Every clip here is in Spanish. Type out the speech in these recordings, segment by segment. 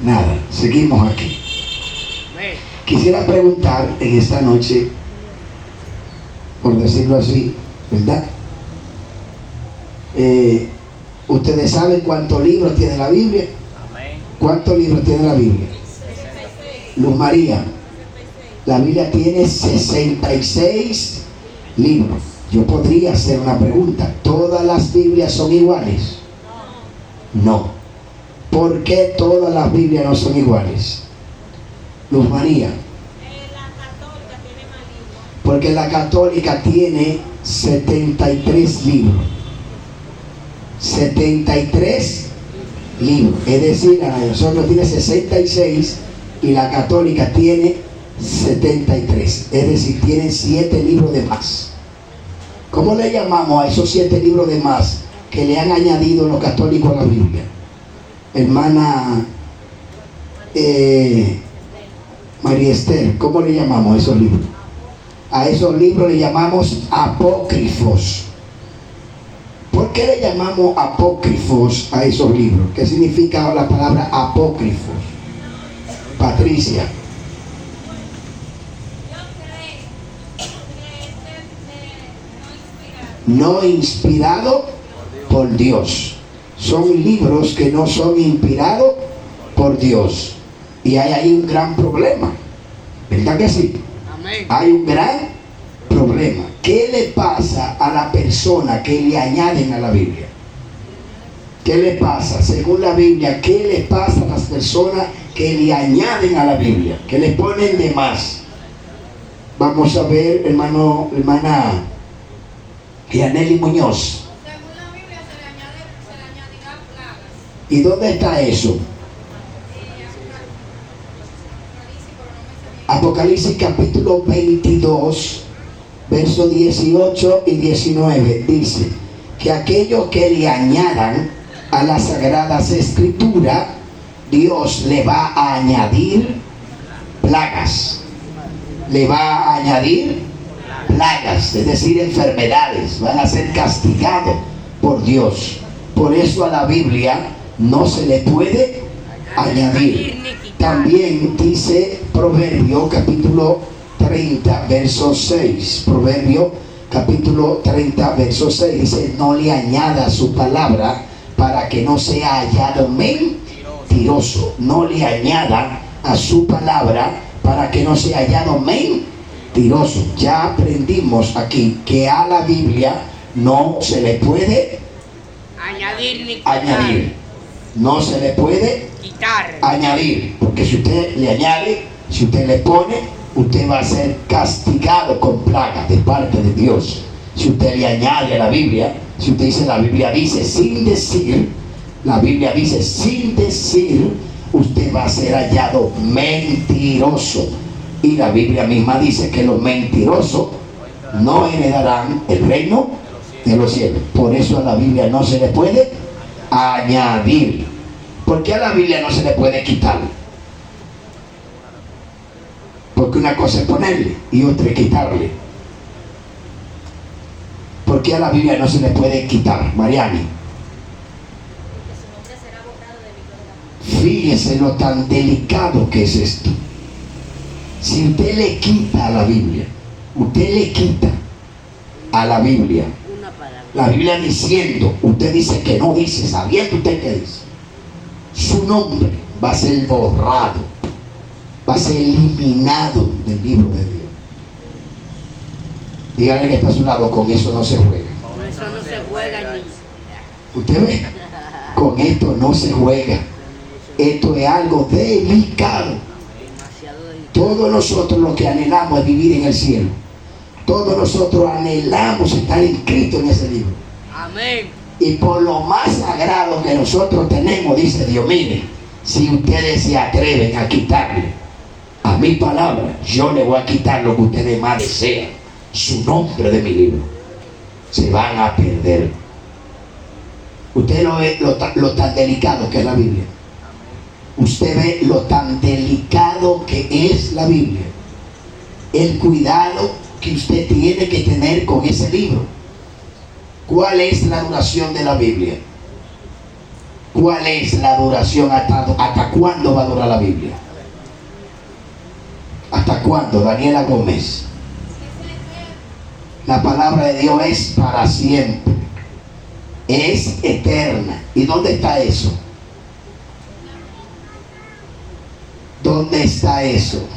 Nada, seguimos aquí. Quisiera preguntar en esta noche, por decirlo así, ¿verdad? ¿Ustedes saben cuántos libros tiene la Biblia? ¿Cuántos libros tiene la Biblia? Luz María, la Biblia tiene 66 libros. Yo podría hacer una pregunta: ¿todas las Biblias son iguales? No. ¿Por qué todas las Biblias no son iguales? Luz María. La católica tiene más libros. Porque la católica tiene 73 libros. 73 libros. Es decir, la de nosotros tiene 66 y la católica tiene 73. Es decir, tienen 7 libros de más. ¿Cómo le llamamos a esos 7 libros de más que le han añadido los católicos a la Biblia? Hermana María Esther, ¿cómo le llamamos a esos libros? A esos libros le llamamos apócrifos. ¿Por qué le llamamos apócrifos a esos libros? ¿Qué significa la palabra apócrifos? Patricia. No inspirado por Dios. Son libros que no son inspirados por Dios. Y hay ahí un gran problema. ¿Verdad que sí? Amén. Hay un gran problema. ¿Qué le pasa a la persona que le añaden a la Biblia? ¿Qué le pasa? Según la Biblia, ¿qué le pasa a las personas que le añaden a la Biblia? Que le ponen de más. Vamos a ver, hermana Yaneli Muñoz. Según la Biblia se le añadirán plagas. ¿Y dónde está eso? Apocalipsis capítulo 22, versos 18 y 19. Dice que aquellos que le añadan a las sagradas escrituras, Dios le va a añadir plagas. Le va a añadir plagas, es decir, enfermedades. Van a ser castigados por Dios. Por eso a la Biblia no se le puede añadir. También dice Proverbio capítulo 30, verso 6. Proverbio capítulo 30, verso 6. Dice: no le añada su palabra para que no sea hallado mentiroso. No le añada a su palabra para que no sea hallado mentiroso. Ya aprendimos aquí que a la Biblia no se le puede Añadir ni quitar. añadir. No se le puede Quitar. añadir, porque si usted le añade, si usted le pone, usted va a ser castigado con plagas de parte de Dios. Si usted le añade a la Biblia, si usted dice la Biblia dice sin decir, la Biblia dice sin decir, usted va a ser hallado mentiroso. Y la Biblia misma dice que los mentirosos no heredarán el reino de los cielos. Por eso a la Biblia no se le puede añadir. ¿Por qué a la Biblia no se le puede quitar? Porque una cosa es ponerle y otra es quitarle. ¿Por qué a la Biblia no se le puede quitar, Mariani? Fíjese lo tan delicado que es esto. Si usted le quita a la Biblia, usted le quita a la Biblia, Una palabra. la Biblia diciendo, usted dice que no dice, sabiendo usted que dice, su nombre va a ser borrado, va a ser eliminado del libro de Dios. Díganle que está a su lado: con eso no se juega. Con eso no se juega ni. ¿Usted ve? Con esto no se juega. Esto es algo delicado. Demasiado delicado. Todos nosotros lo que anhelamos es vivir en el cielo. Todos nosotros anhelamos estar inscritos en ese libro. Amén. Y por lo más sagrado que nosotros tenemos, dice Dios: mire, si ustedes se atreven a quitarle a mi palabra, yo le voy a quitar lo que ustedes más desean, su nombre de mi libro. Se van a perder. Usted lo ve lo tan delicado que es la Biblia. Usted ve lo tan delicado que es la Biblia. El cuidado que usted tiene que tener con ese libro. ¿Cuál es la duración de la Biblia? ¿Cuál es la duración hasta ¿Hasta cuándo va a durar la Biblia? ¿Hasta cuándo? Daniela Gómez. La palabra de Dios es para siempre. Es eterna. ¿Y dónde está eso? ¿Dónde está eso?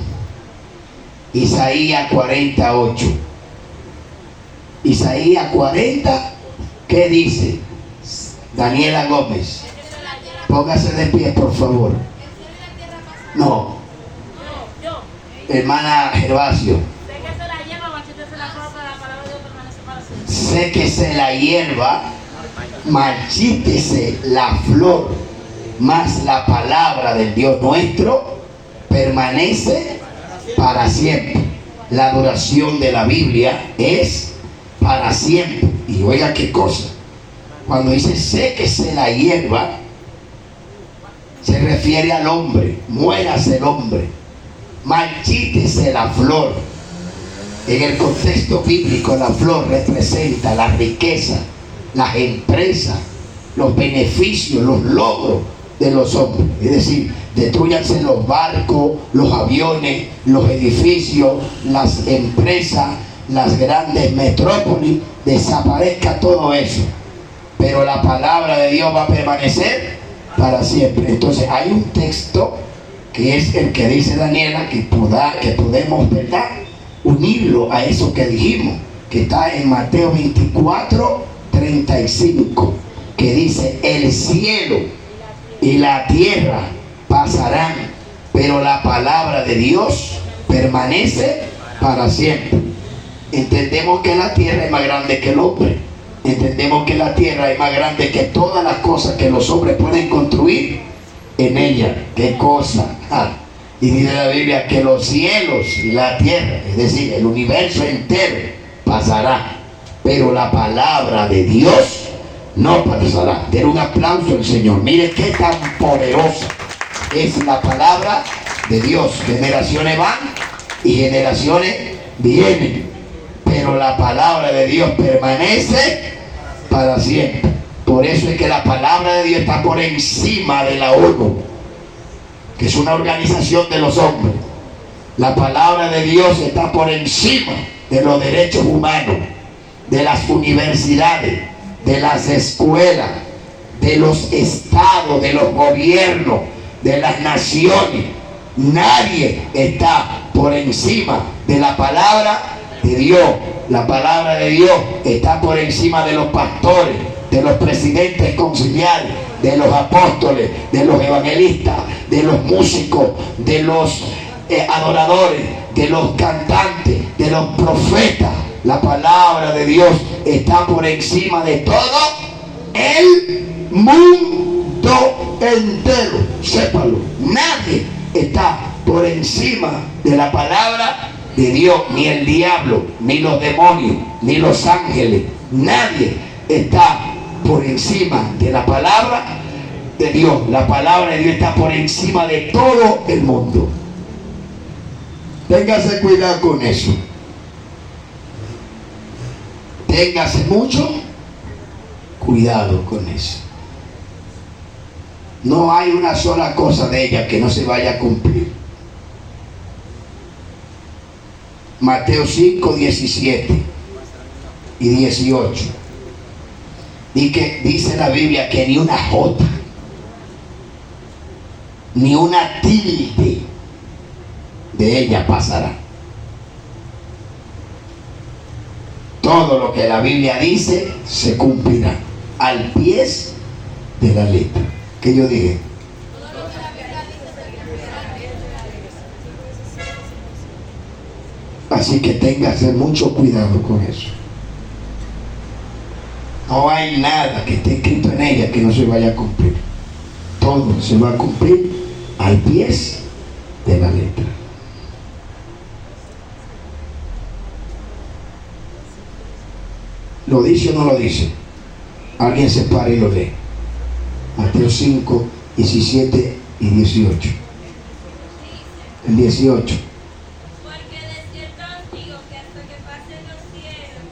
Isaías 48. Isaías 40, ¿qué dice? Daniela Gómez. Póngase de pie, por favor. No. Hermana Gervasio. Séquese la hierba, marchítese la flor, mas la palabra del Dios nuestro permanece para siempre. La duración de la Biblia es para siempre. Y oiga qué cosa. Cuando dice séquese la hierba, se refiere al hombre. Muérase el hombre. Marchítese la flor. En el contexto bíblico, la flor representa la riqueza, las empresas, los beneficios, los logros de los hombres. Es decir, destruyanse los barcos, los aviones, los edificios, las empresas, las grandes metrópolis, desaparezca todo eso. Pero la palabra de Dios va a permanecer para siempre. Entonces hay un texto que es el que dice Daniela, que podemos, ¿verdad?, unirlo a eso que dijimos, que está en Mateo 24, 35, que dice: el cielo y la tierra pasarán, pero la palabra de Dios permanece para siempre. Entendemos que la tierra es más grande que el hombre. Entendemos que la tierra es más grande que todas las cosas que los hombres pueden construir en ella. ¿Qué cosa? Y dice la Biblia que los cielos y la tierra, es decir, el universo entero, pasará, pero la palabra de Dios no pasará. Den un aplauso al Señor. Mire qué tan poderosa es la palabra de Dios. Generaciones van y generaciones vienen, pero la palabra de Dios permanece para siempre. Por eso es que la palabra de Dios está por encima de la ONU, que es una organización de los hombres. La palabra de Dios está por encima de los derechos humanos, de las universidades, de las escuelas, de los estados, de los gobiernos, de las naciones. Nadie está por encima de la palabra de Dios. La palabra de Dios está por encima de los pastores, de los presidentes conciliares, de los apóstoles, de los evangelistas, de los músicos, de los adoradores, de los cantantes, de los profetas. La palabra de Dios está por encima de todo el mundo entero. Sépalo. Nadie está por encima de la palabra de Dios, ni el diablo, ni los demonios, ni los ángeles. Nadie está por encima de la palabra de Dios. La palabra de Dios está por encima de todo el mundo. Téngase cuidado con eso. Téngase mucho cuidado con eso. No hay una sola cosa de ella que no se vaya a cumplir. Mateo 5, 17 y 18. Y que dice la Biblia que ni una jota, ni una tilde de ella pasará. Todo lo que la Biblia dice se cumplirá al pie de la letra. ¿Qué yo dije? Así que téngase mucho cuidado con eso. No hay nada que esté escrito en ella que no se vaya a cumplir. Todo se va a cumplir al pie de la letra. ¿Lo dice o no lo dice? Alguien se para y lo lee. Mateo 5, 17 y 18. El 18. Porque de cierto os digo que hasta que pasen los cielos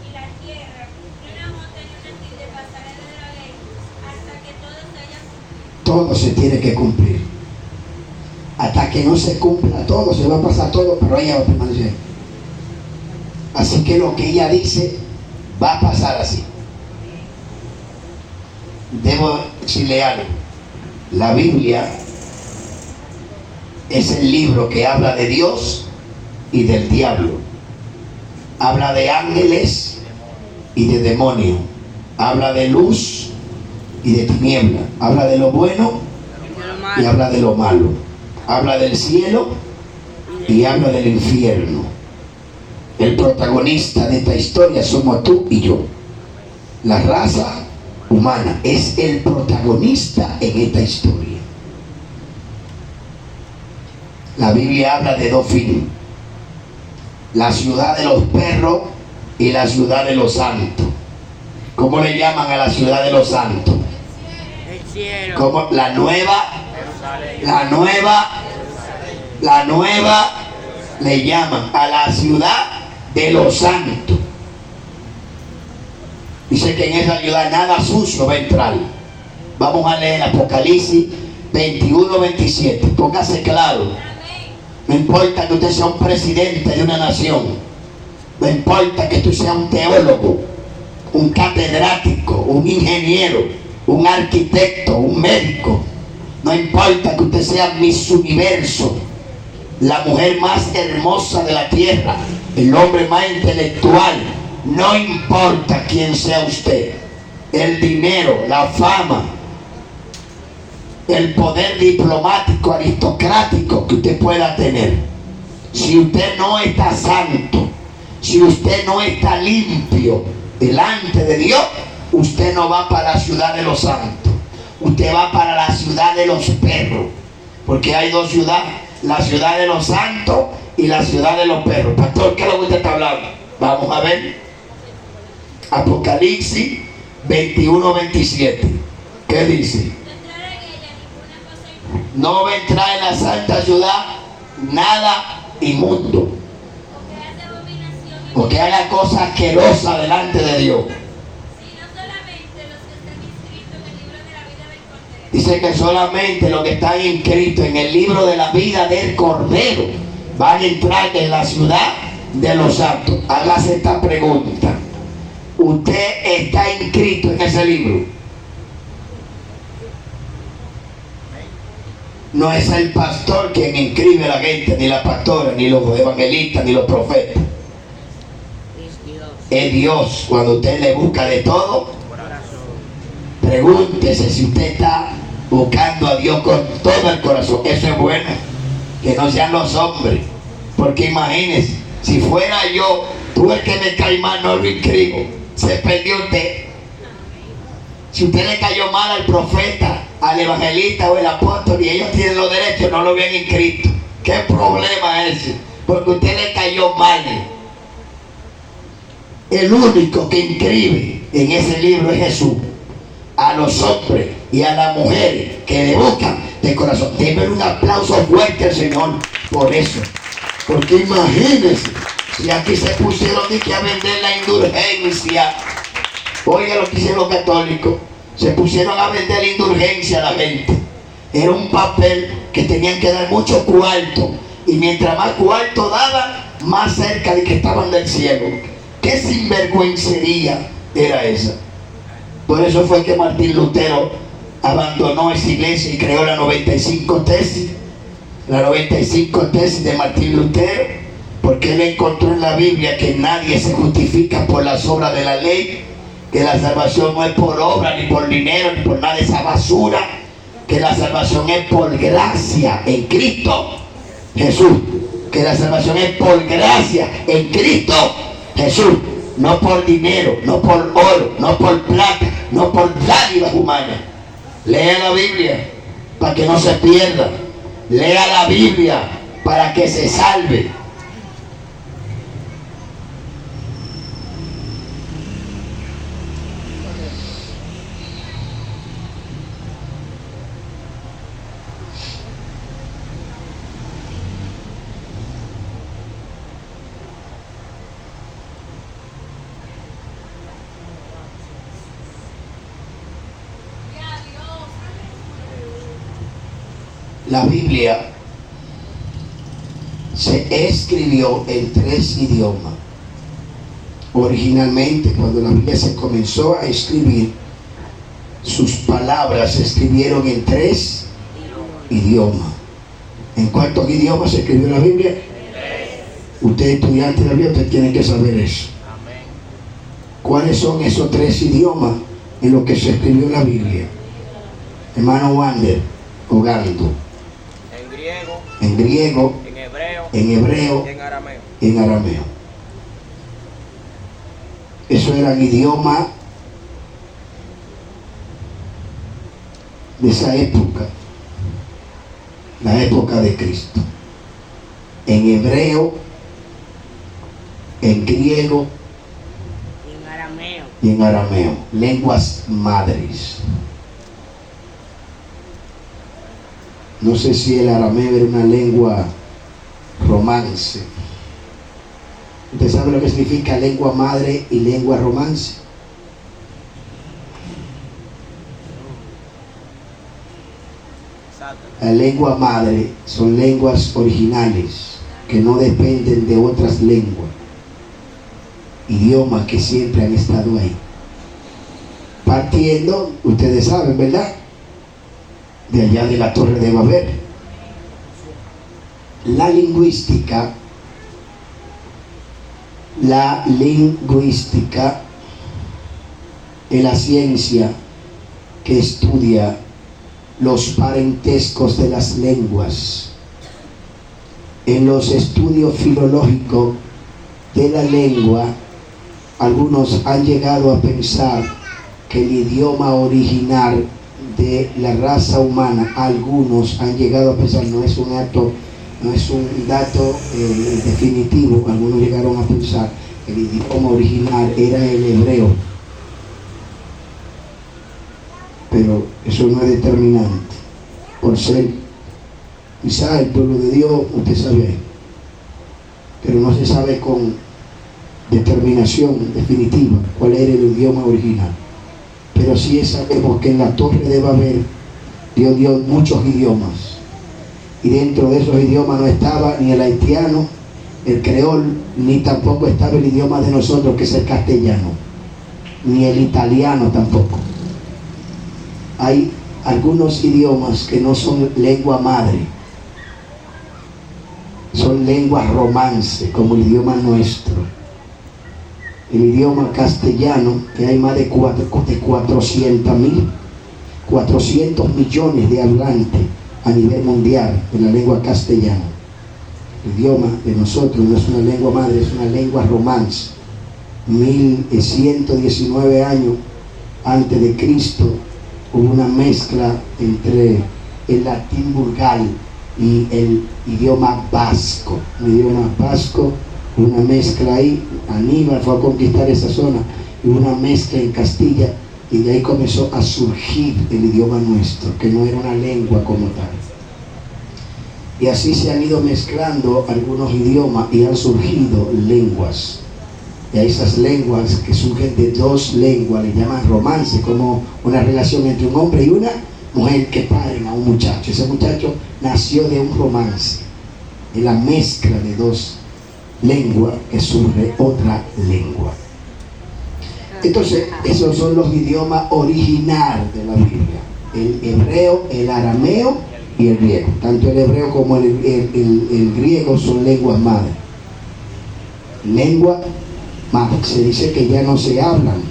y la tierra, ni una jota ni una tilde pasará de la ley, hasta que todo se haya cumplido. todo se tiene que cumplir. Hasta que no se cumpla todo, se va a pasar todo, pero ella va a permanecer. Así que lo que ella dice va a pasar así. Debo decirle algo. La Biblia es el libro que habla de Dios y del diablo. Habla de ángeles y de demonios. Habla de luz y de tiniebla. Habla de lo bueno y habla de lo malo. Habla del cielo y habla del infierno. El protagonista de esta historia somos tú y yo. La raza humana es el protagonista en esta historia. La Biblia habla de dos fines: la ciudad de los perros y la ciudad de los santos. ¿Cómo le llaman a la ciudad de los santos? El cielo. Como la nueva le llaman a la ciudad de los santos. Dice que en esa ciudad nada sucio va a entrar. Vamos a leer Apocalipsis 21-27. Póngase claro. No importa que usted sea un presidente de una nación. No importa que tú seas un teólogo, un catedrático, un ingeniero, un arquitecto, un médico. No importa que usted sea Miss Universo, la mujer más hermosa de la tierra, el hombre más intelectual. No importa quién sea usted. El dinero, la fama, el poder diplomático, aristocrático que usted pueda tener. Si usted no está santo, si usted no está limpio delante de Dios, usted no va para la ciudad de los santos. Usted va para la ciudad de los perros. Porque hay dos ciudades: la ciudad de los santos y la ciudad de los perros. Pastor, ¿qué es lo que usted está hablando? Vamos a ver. Apocalipsis 21-27. ¿Qué dice? No va a entrar en la santa ciudad nada inmundo, o que haga cosas asquerosas delante de Dios. Dice que solamente los que están inscritos en el libro de la vida del Cordero van a entrar en la ciudad de los santos. Hágase esta pregunta: ¿usted está inscrito en ese libro? No es el pastor quien inscribe a la gente, ni la pastora, ni los evangelistas, ni los profetas. Es Dios. Cuando usted le busca de todo, pregúntese si usted está buscando a Dios con todo el corazón. Eso es bueno, que no sean los hombres. Porque imagínese, si fuera yo, tú el que me cae mal no lo inscribo, se perdió usted. Si usted le cayó mal al profeta, al evangelista o el apóstol, y ellos tienen los derechos, no lo habían inscrito. ¿Qué problema es ese? Porque usted le cayó mal. El único que inscribe en ese libro es Jesús. A los hombres y a las mujeres que le buscan de corazón. Denle un aplauso fuerte al Señor por eso. Porque imagínense, si aquí se pusieron a vender la indulgencia. Oiga lo que hicieron los católicos. Se pusieron a vender la indulgencia a la gente. Era un papel que tenían que dar mucho cuarto. Y mientras más cuarto daban, más cerca de que estaban del cielo. ¿Qué sinvergüencería era esa? Por eso fue que Martín Lutero abandonó esa iglesia y creó la 95 tesis. La 95 tesis de Martín Lutero. Porque él encontró en la Biblia que nadie se justifica por las obras de la ley. Que la salvación no es por obra, ni por dinero, ni por nada de esa basura. Que la salvación es por gracia en Cristo Jesús. Que la salvación es por gracia en Cristo Jesús. No por dinero, no por oro, no por plata, no por dádivas humanas. Lea la Biblia para que no se pierda. Lea la Biblia para que se salve. La Biblia se escribió en 3 idiomas. Originalmente, cuando la Biblia se comenzó a escribir, sus palabras se escribieron en 3 idiomas. ¿En cuántos idiomas se escribió la Biblia? Usted estudiante de la Biblia, usted tiene que saber eso. ¿Cuáles son esos 3 idiomas en los que se escribió la Biblia? Hermano Wander o Galdo. En griego, en hebreo, y en arameo. Eso eran idiomas de esa época, la época de Cristo. En hebreo, en griego y en arameo, lenguas madres. No sé si el arameo era una lengua romance. ¿Usted sabe lo que significa lengua madre y lengua romance? La lengua madre son lenguas originales que no dependen de otras lenguas, idiomas que siempre han estado ahí. Partiendo, ustedes saben, ¿verdad?, de allá de la Torre de Babel. La lingüística es la ciencia que estudia los parentescos de las lenguas. En los estudios filológicos de la lengua, algunos han llegado a pensar que el idioma original de la raza humana, algunos han llegado a pensar, no es un dato definitivo, algunos llegaron a pensar que el idioma original era el hebreo, pero eso no es determinante. Por ser quizá el pueblo de Dios, usted sabe, pero no se sabe con determinación definitiva cuál era el idioma original. Pero sí sabemos que en la Torre de Babel Dios dio muchos idiomas, y dentro de esos idiomas no estaba ni el haitiano, el creol, ni tampoco estaba el idioma de nosotros, que es el castellano, ni el italiano tampoco. Hay algunos idiomas que no son lengua madre, son lenguas romance, como el idioma nuestro. El idioma castellano, que hay más de 400 millones de hablantes a nivel mundial de la lengua castellana. El idioma de nosotros no es una lengua madre, es una lengua romance. 1119 años antes de Cristo hubo una mezcla entre el latín vulgar y el idioma vasco. El idioma vasco, una mezcla ahí. Aníbal fue a conquistar esa zona y una mezcla en Castilla, y de ahí comenzó a surgir el idioma nuestro, que no era una lengua como tal. Y así se han ido mezclando algunos idiomas y han surgido lenguas. Y a esas lenguas que surgen de 2 lenguas le llaman romance, como una relación entre un hombre y una mujer que paren a un muchacho. Ese muchacho nació de un romance, de la mezcla de 2 lenguas que surge otra lengua. Entonces, esos son los idiomas originales de la Biblia: el hebreo, el arameo y el griego. Tanto el hebreo como el griego son lenguas madres. Lengua madre. Se dice que ya no se hablan,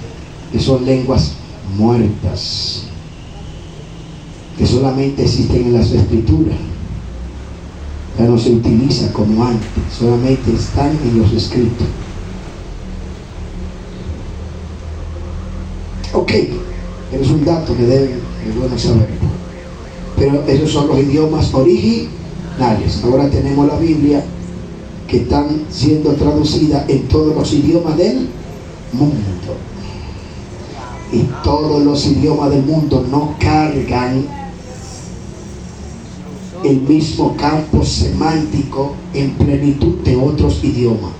que son lenguas muertas, que solamente existen en las escrituras. Ya no se utiliza como antes, solamente están en los escritos. Ok, es un dato que es bueno saber. Pero esos son los idiomas originales. Ahora tenemos la Biblia, que están siendo traducidas en todos los idiomas del mundo. Y todos los idiomas del mundo no cargan el mismo campo semántico en plenitud de otros idiomas.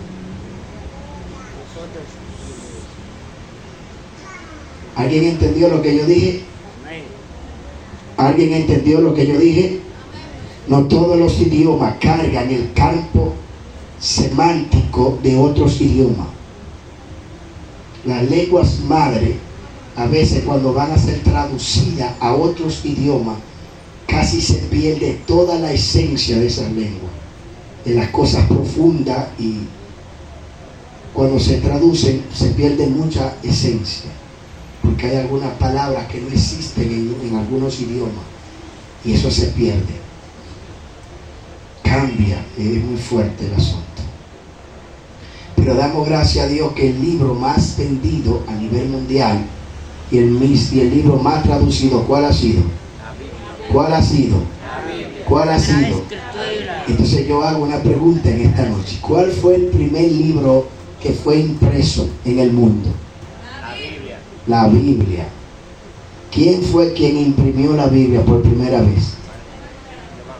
¿Alguien entendió lo que yo dije? ¿Alguien entendió lo que yo dije? No todos los idiomas cargan el campo semántico de otros idiomas. Las lenguas madre, a veces cuando van a ser traducidas a otros idiomas, casi se pierde toda la esencia de esas lenguas, de las cosas profundas, y cuando se traducen se pierde mucha esencia, porque hay algunas palabras que no existen en algunos idiomas, y eso se pierde. Cambia, es muy fuerte el asunto. Pero damos gracias a Dios que el libro más vendido a nivel mundial y el libro más traducido, ¿cuál ha sido? ¿Cuál ha sido? ¿Cuál ha sido? Entonces yo hago una pregunta en esta noche. ¿Cuál fue el primer libro que fue impreso en el mundo? La Biblia. ¿Quién fue quien imprimió la Biblia por primera vez?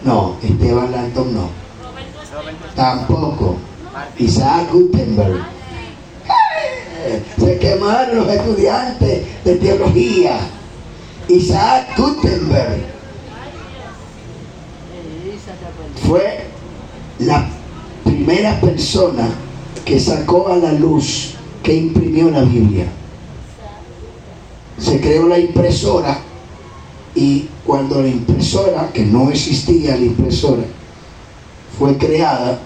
No, Esteban Lantón no. Tampoco. Isaac Gutenberg. Se quemaron los estudiantes de teología. Isaac Gutenberg fue la primera persona que sacó a la luz, que imprimió la Biblia. Se creó la impresora, y cuando la impresora, que no existía la impresora, fue creada,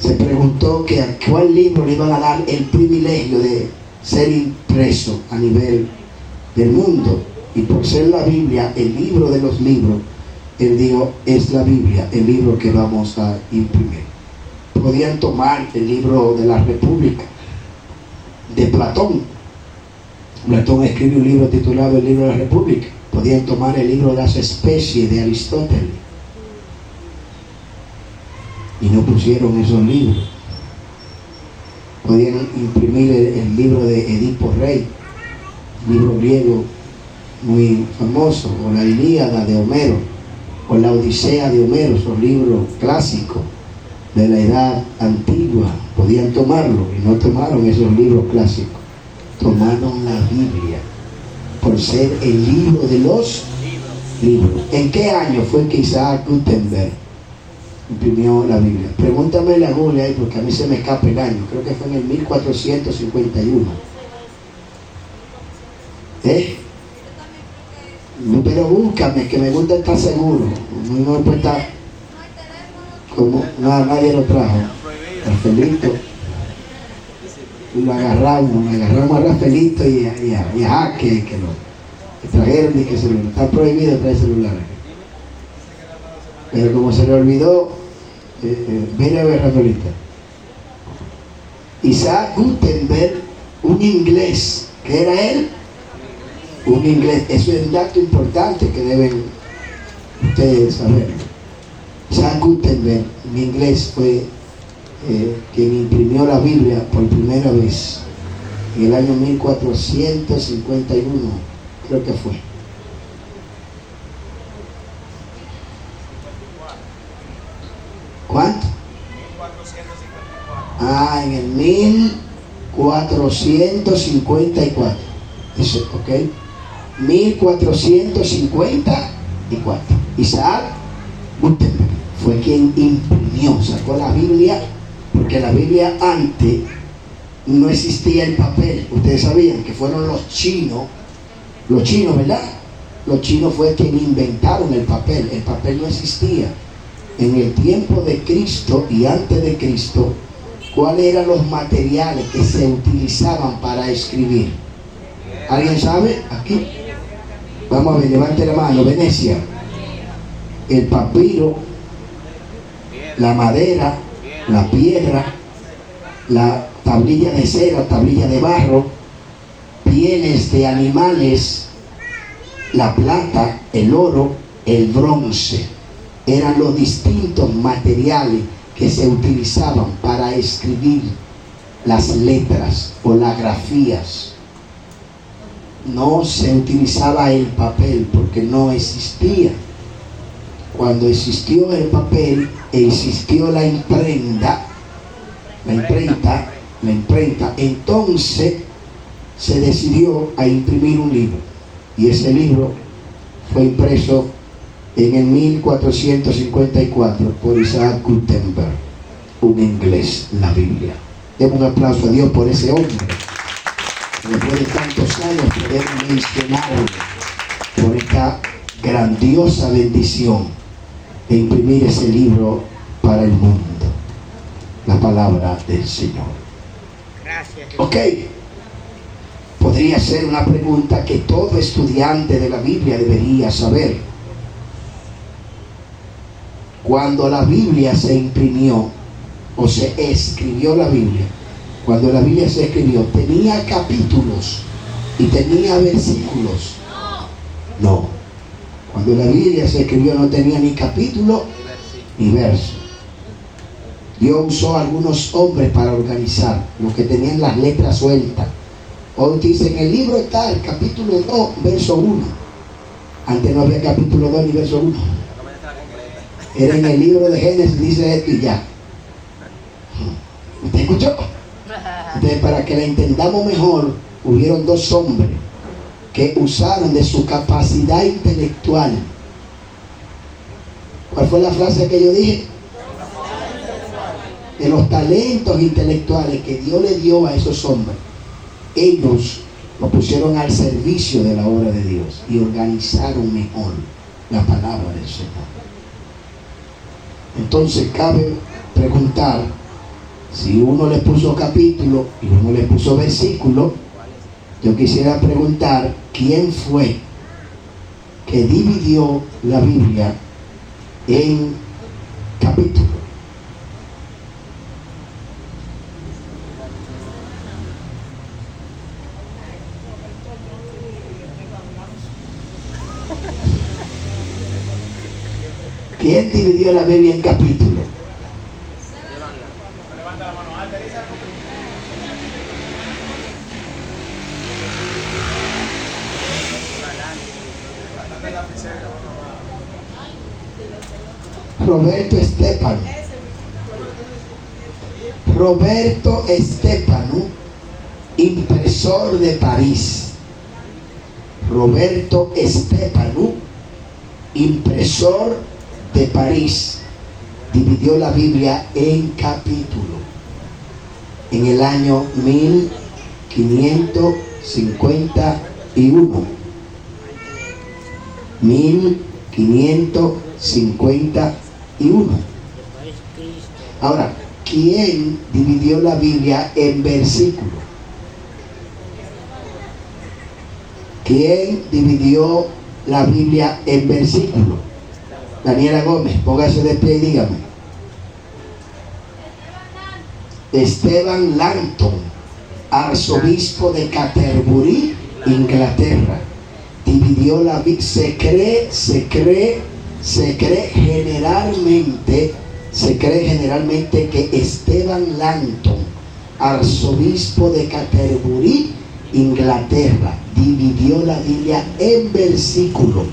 se preguntó que a cuál libro le iban a dar el privilegio de ser impreso a nivel del mundo. Y por ser la Biblia, el libro de los libros, él dijo, es la Biblia, el libro que vamos a imprimir. Podían tomar el libro de la República, de Platón. Platón escribió un libro titulado El libro de la República. Podían tomar el libro de las especies de Aristóteles, y no pusieron esos libros. Podían imprimir el libro de Edipo Rey, libro griego muy famoso, o la Ilíada de Homero, o la Odisea de Homero, son libros clásicos de la edad antigua. Podían tomarlo, y no tomaron esos libros clásicos, tomaron la Biblia, por ser el libro de los libros. ¿En qué año fue que Isaac Gutenberg imprimió la Biblia? Pregúntame la Google ahí, porque a mí se me escapa el año. Creo que fue en el 1451. Pero búscame, que me gusta estar seguro. No puede estar como nadie lo trajo. Rafaelito, lo agarramos a Rafaelito y a Jaque, que lo trajeron, y que está prohibido traer celulares. Pero como se le olvidó, mira a ver, Rafaelito. Isaac Gutenberg, un inglés. ¿Qué era él? Un inglés. Eso es un dato importante que deben ustedes saber. Isaac Gutenberg, un inglés, fue quien imprimió la Biblia por primera vez en el año 1451, creo que fue. ¿Cuánto? 1454. En el 1454. Eso, ok. 1454. Isaac Gutenberg fue quien imprimió, sacó la Biblia, porque la Biblia antes no existía el papel. Ustedes sabían que fueron los chinos, ¿verdad? Los chinos fue quien inventaron el papel. El papel no existía. En el tiempo de Cristo y antes de Cristo, ¿cuáles eran los materiales que se utilizaban para escribir? ¿Alguien sabe? Aquí. Vamos a ver, levante la mano. Venecia. El papiro, la madera, la piedra, la tablilla de cera, tablilla de barro, pieles de animales, la plata, el oro, el bronce. Eran los distintos materiales que se utilizaban para escribir las letras o las grafías. No se utilizaba el papel porque no existía. Cuando existió el papel, existió la imprenta, entonces se decidió a imprimir un libro, y ese libro fue impreso en el 1454 por Isaac Gutenberg, un inglés, la Biblia. Demos un aplauso a Dios por ese hombre. Después de tantos años podemos mencionarlo por esta grandiosa bendición de imprimir ese libro para el mundo, la palabra del Señor. Gracias. Ok, podría ser una pregunta que todo estudiante de la Biblia debería saber. Cuando la Biblia se imprimió o se escribió la Biblia, cuando la Biblia se escribió, ¿tenía capítulos y tenía versículos? No. Cuando la Biblia se escribió no tenía ni capítulo ni verso. Dios usó a algunos hombres para organizar, los que tenían las letras sueltas. Hoy dice, en el libro está el capítulo 2, verso 1. Antes no había capítulo 2 ni verso 1. Era en el libro de Génesis, dice esto y ya. ¿Usted escuchó? Entonces, para que la entendamos mejor, hubieron dos hombres que usaron de su capacidad intelectual. ¿Cuál fue la frase que yo dije? De los talentos intelectuales que Dios le dio a esos hombres. Ellos lo pusieron al servicio de la obra de Dios y organizaron mejor la palabra del Señor. Entonces cabe preguntar, si uno le puso capítulo y uno le puso versículo, yo quisiera preguntar, ¿quién fue que dividió la Biblia en capítulos? ¿Quién dividió la Biblia en capítulos? Roberto Estefano. Roberto Estefano, impresor de París. Roberto Estefano, impresor de París, dividió la Biblia en capítulos en el año 1551. 1551. Ahora, ¿quién dividió la Biblia en versículos? ¿Quién dividió la Biblia en versículos? Daniela Gómez, póngase de pie y dígame. Esteban Langton, arzobispo de Canterbury, Inglaterra, dividió la Biblia. Se cree generalmente que Esteban Langton, arzobispo de Canterbury, Inglaterra, dividió la Biblia en versículos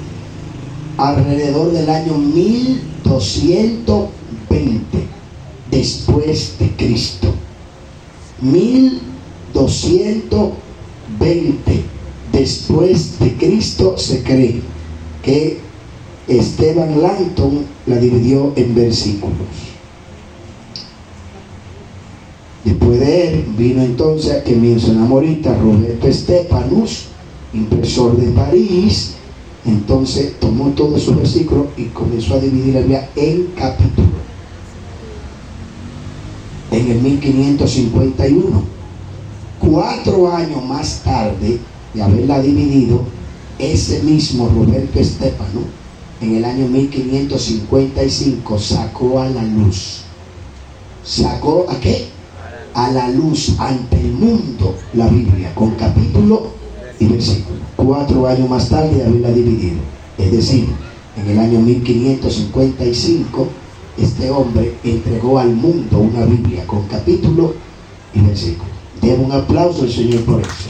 alrededor del año 1220 después de Cristo. 1220 después de Cristo se cree que Esteban Langton la dividió en versículos. Después de él vino entonces a que mencionamos ahorita Roberto Estefanus, impresor de París. Entonces tomó todos esos versículos y comenzó a dividir la Biblia en capítulos. En el 1551, 4 años más tarde de haberla dividido, ese mismo Roberto Estefano, en el año 1555, sacó a la luz. ¿Sacó a qué? A la luz ante el mundo la Biblia, con capítulo y versículo. 4 años más tarde de haberla dividido. Es decir, en el año 1555, este hombre entregó al mundo una Biblia con capítulo y versículo. Demos un aplauso al Señor por eso.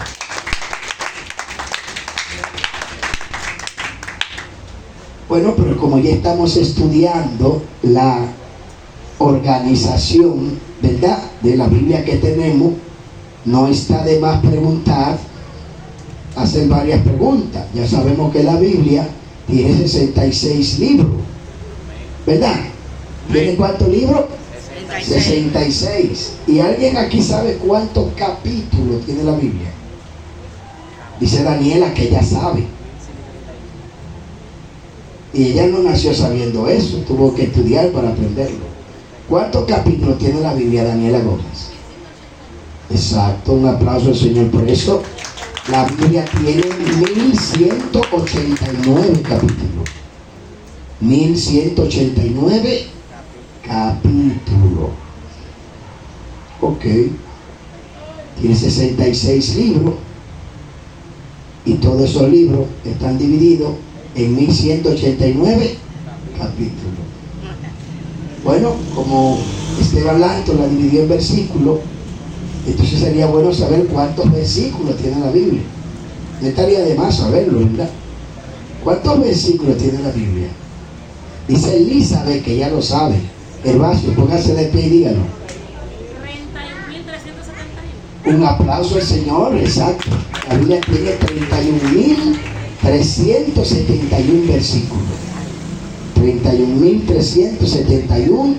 Bueno, pero como ya estamos estudiando la organización, ¿verdad?, de la Biblia que tenemos, no está de más preguntar, hacer varias preguntas. Ya sabemos que la Biblia tiene 66 libros, ¿verdad? ¿Tiene cuántos libros? 66. ¿Y alguien aquí sabe cuántos capítulos tiene la Biblia? Dice Daniela que ella sabe. Y ella no nació sabiendo eso, tuvo que estudiar para aprenderlo. ¿Cuántos capítulos tiene la Biblia, Daniela Gómez? Exacto, un aplauso al Señor por eso. La Biblia tiene 1189 capítulos. 1189 capítulos. Ok. Tiene 66 libros. Y todos esos libros están divididos en 1189 capítulos. Bueno, como Esteban Lanto la dividió en versículos, entonces sería bueno saber cuántos versículos tiene la Biblia. No estaría de más saberlo, ¿verdad? ¿Cuántos versículos tiene la Biblia? Dice Elizabeth, que ya lo sabe. Herbacio, póngase de pie y dígalo. 31.371. Un aplauso al Señor, exacto. La Biblia tiene 31.371 versículos. 31.371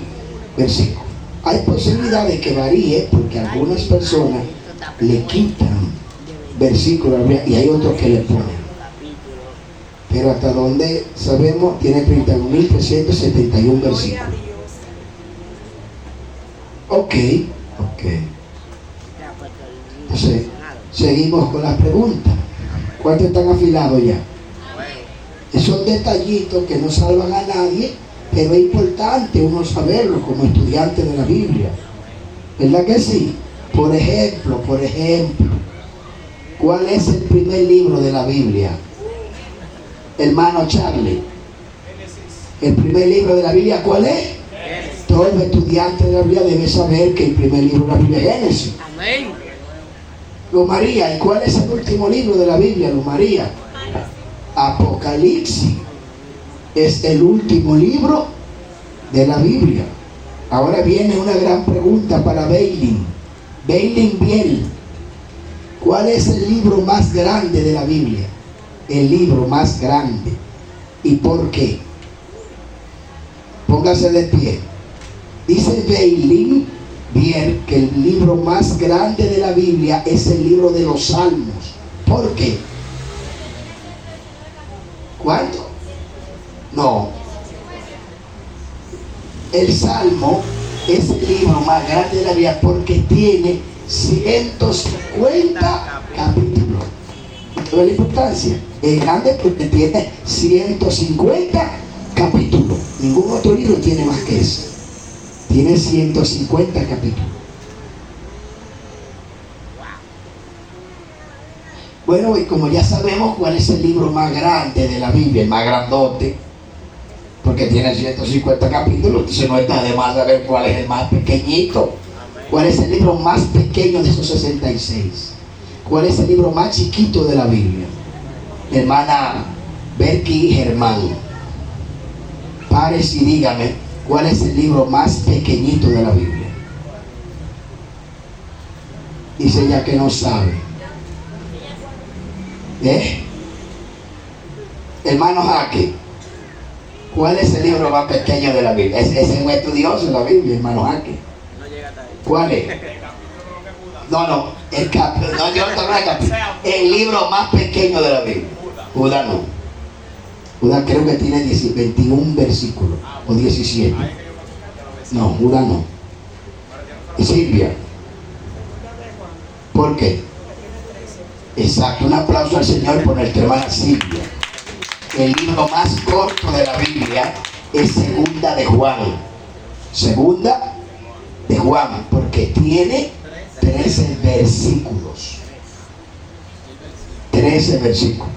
versículos. Hay posibilidad de que varíe porque algunas personas le quitan versículos y hay otros que le ponen. Pero hasta donde sabemos tiene 31.371 versículos. Ok. Entonces, seguimos con las preguntas. ¿Cuántos están afilados ya? Son detallitos que no salvan a nadie, pero es importante uno saberlo como estudiante de la Biblia. ¿Verdad que sí? Por ejemplo, ¿cuál es el primer libro de la Biblia? Hermano Charlie. El primer libro de la Biblia, ¿cuál es? Todo estudiante de la Biblia debe saber que el primer libro de la Biblia es Génesis. Amén. Luz María, ¿y cuál es el último libro de la Biblia, Luz María? Apocalipsis. Es el último libro de la Biblia. Ahora viene una gran pregunta para Beilin. Beilin Biel, ¿cuál es el libro más grande de la Biblia? El libro más grande. ¿Y por qué? Póngase de pie. Dice Beilin Biel que el libro más grande de la Biblia es el libro de los Salmos. ¿Por qué? ¿Cuánto? No. El Salmo es el libro más grande de la Biblia porque tiene 150 capítulos. ¿No ve la importancia? Es grande porque tiene 150 capítulos. Ningún otro libro tiene más que eso. Tiene 150 capítulos. Bueno, y como ya sabemos cuál es el libro más grande de la Biblia, el más grandote, porque tiene 150 capítulos, entonces no está de más saber cuál es el más pequeñito. ¿Cuál es el libro más pequeño de esos 66? ¿Cuál es el libro más chiquito de la Biblia? Hermana Berky Germán, párese y dígame, ¿cuál es el libro más pequeñito de la Biblia? Dice ella que no sabe. Hermano Jaque, ¿cuál es el libro más pequeño de la Biblia? Ese es un estudioso de la Biblia, hermano Jaque. ¿Cuál es? No, el libro más pequeño de la Biblia. Judá no. Judá creo que tiene 21 versículos o 17. No, Judá no. Silvia. ¿Por qué? Exacto, un aplauso al Señor por nuestra hermana Silvia. El libro más corto de la Biblia es Segunda de Juan. Segunda de Juan, porque tiene 13 versículos. 13 versículos.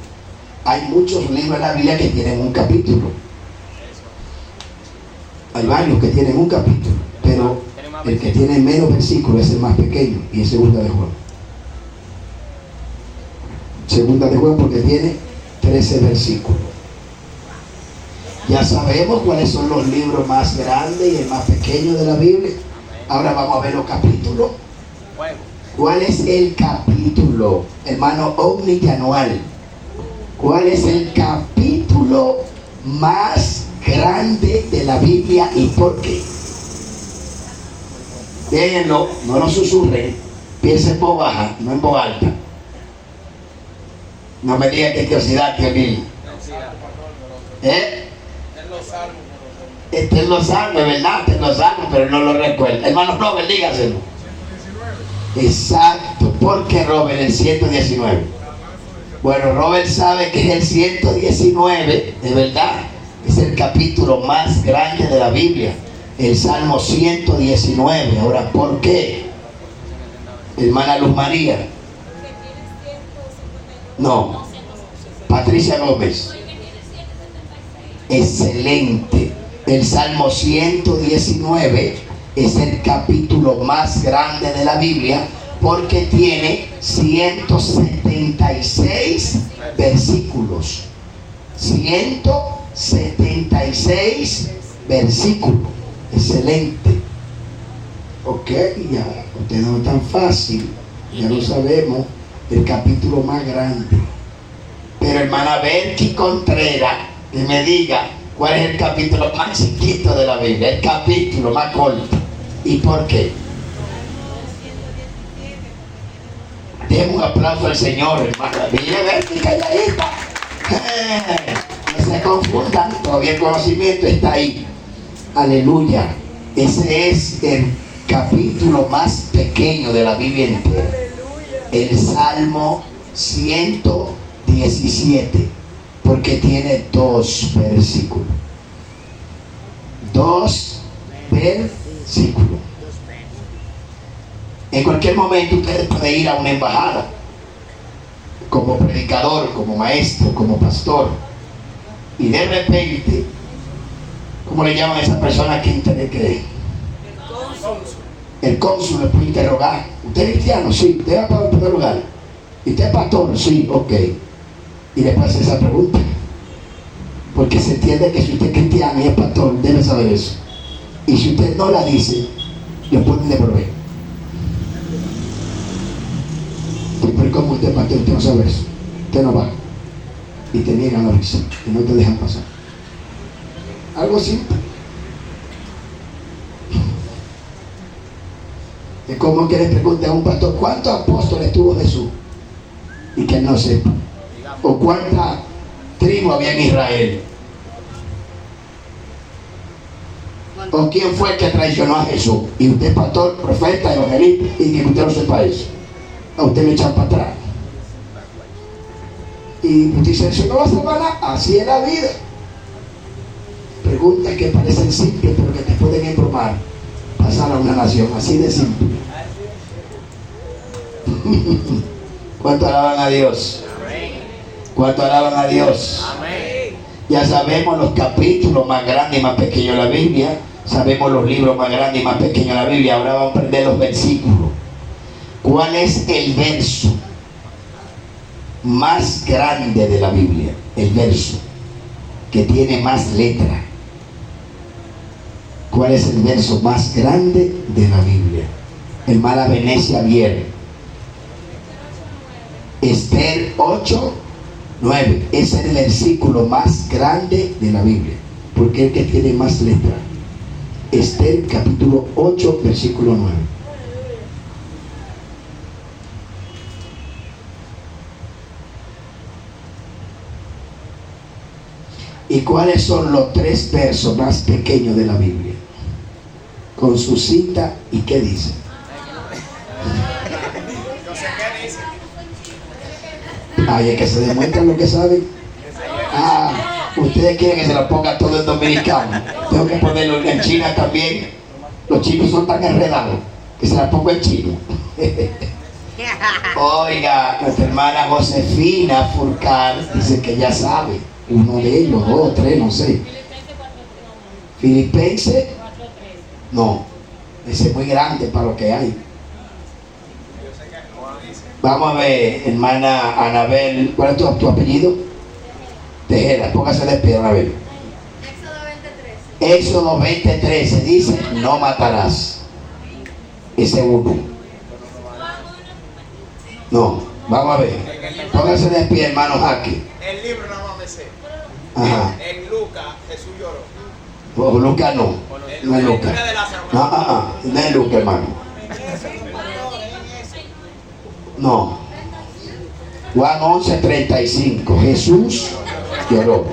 Hay muchos libros en la Biblia que tienen un capítulo. Hay varios que tienen un capítulo, pero el que tiene menos versículos es el más pequeño y es Segunda de Juan. Segunda de Juan porque tiene 13 versículos. Ya sabemos cuáles son los libros más grandes y el más pequeño de la Biblia. Ahora vamos a ver los capítulos. ¿Cuál es el capítulo, hermano Omni Anual? ¿Cuál es el capítulo capítulo más grande de la Biblia. ¿Y por qué? Déjenlo, no lo susurren, piensen en voz baja, no en voz alta. No me digan que curiosidad, tío Nil. Está en los salmos, ¿verdad? Está en los salmos, pero no lo recuerdo. Hermano Robert, dígaselo. Exacto. ¿Por qué Robert el 119? Bueno, Robert sabe que es el 119, de verdad. Es el capítulo más grande de la Biblia. El Salmo 119. Ahora, ¿por qué? Hermana Luz María. No. Patricia Gómez. Excelente. El Salmo 119 es el capítulo más grande de la Biblia porque tiene 176 versículos. 176 versículos. Excelente. Ok, ya, usted no es tan fácil, ya lo sabemos, el capítulo más grande. Pero hermana Berky Contreras, que me diga cuál es el capítulo más chiquito de la Biblia, el capítulo más corto. ¿Y por qué? Demos un aplauso al Señor, hermana. Mire, Berky, calladita. No se confundan, todavía el conocimiento está ahí. Aleluya. Ese es el capítulo más pequeño de la Biblia entera. El Salmo 117, porque tiene 2 versículos. 2 versículos. En cualquier momento ustedes pueden ir a una embajada, como predicador, como maestro, como pastor, y de repente, ¿cómo le llaman a esa persona que cree? El cónsul le puede interrogar. ¿Usted es cristiano? Sí. ¿Usted va para otro lugar? ¿Y usted es pastor? Sí, ok. Y le puede hacer esa pregunta. Porque se entiende que si usted es cristiano y es pastor, debe saber eso. Y si usted no la dice, le pueden devolver. Pero como usted es pastor, usted no sabe eso. Usted no va. Y te niegan la visa. Y no te dejan pasar. Algo simple. Es como que le pregunte a un pastor, ¿cuántos apóstoles tuvo Jesús? Y que no sepa. O cuántas tribus había en Israel. O quién fue el que traicionó a Jesús. Y usted es pastor, profeta, evangelista, y que usted no sepa eso. A usted le echan para atrás. Y usted dice, eso no va a salvar nada. Así es la vida. Preguntas que parecen simples, pero que te pueden embromar. Pasar a una nación, así de simple. ¿Cuánto alaban a Dios? ¿Cuánto alaban a Dios? Ya sabemos los capítulos más grandes y más pequeños de la Biblia. Sabemos los libros más grandes y más pequeños de la Biblia. Ahora vamos a aprender los versículos. ¿Cuál es el verso más grande de la Biblia? El verso que tiene más letra. ¿Cuál es el verso más grande de la Biblia? Hermana Venecia Vier. Esther 8:9. Ese es el versículo más grande de la Biblia, porque es el que tiene más letra. Esther capítulo 8, versículo 9. ¿Y cuáles son los 3 versos más pequeños de la Biblia? Con su cita y qué dice. Ay, es que se demuestra lo que saben. Ustedes quieren que se lo ponga todo en dominicano. Tengo que ponerlo en China también. Los chinos son tan enredados que se la pongo en chino. Oiga, nuestra hermana Josefina Furcal dice que ya sabe. Uno de ellos, 2, 3, no sé. Filipenses. No, ese es muy grande para lo que hay. Vamos a ver, hermana Anabel. ¿Cuál es tu apellido? Tejeda, póngase de pie, Anabel. Éxodo 20:13 dice, no matarás. Ese uno. No, vamos a ver. Póngase de pie, hermano Jaque. El libro no me sé. Ajá. En Lucas, Jesús lloró. O Lucas no. No es Lucas. De Lázaro. No es Lucas, hermano. No. Juan 11:35. Jesús lloró.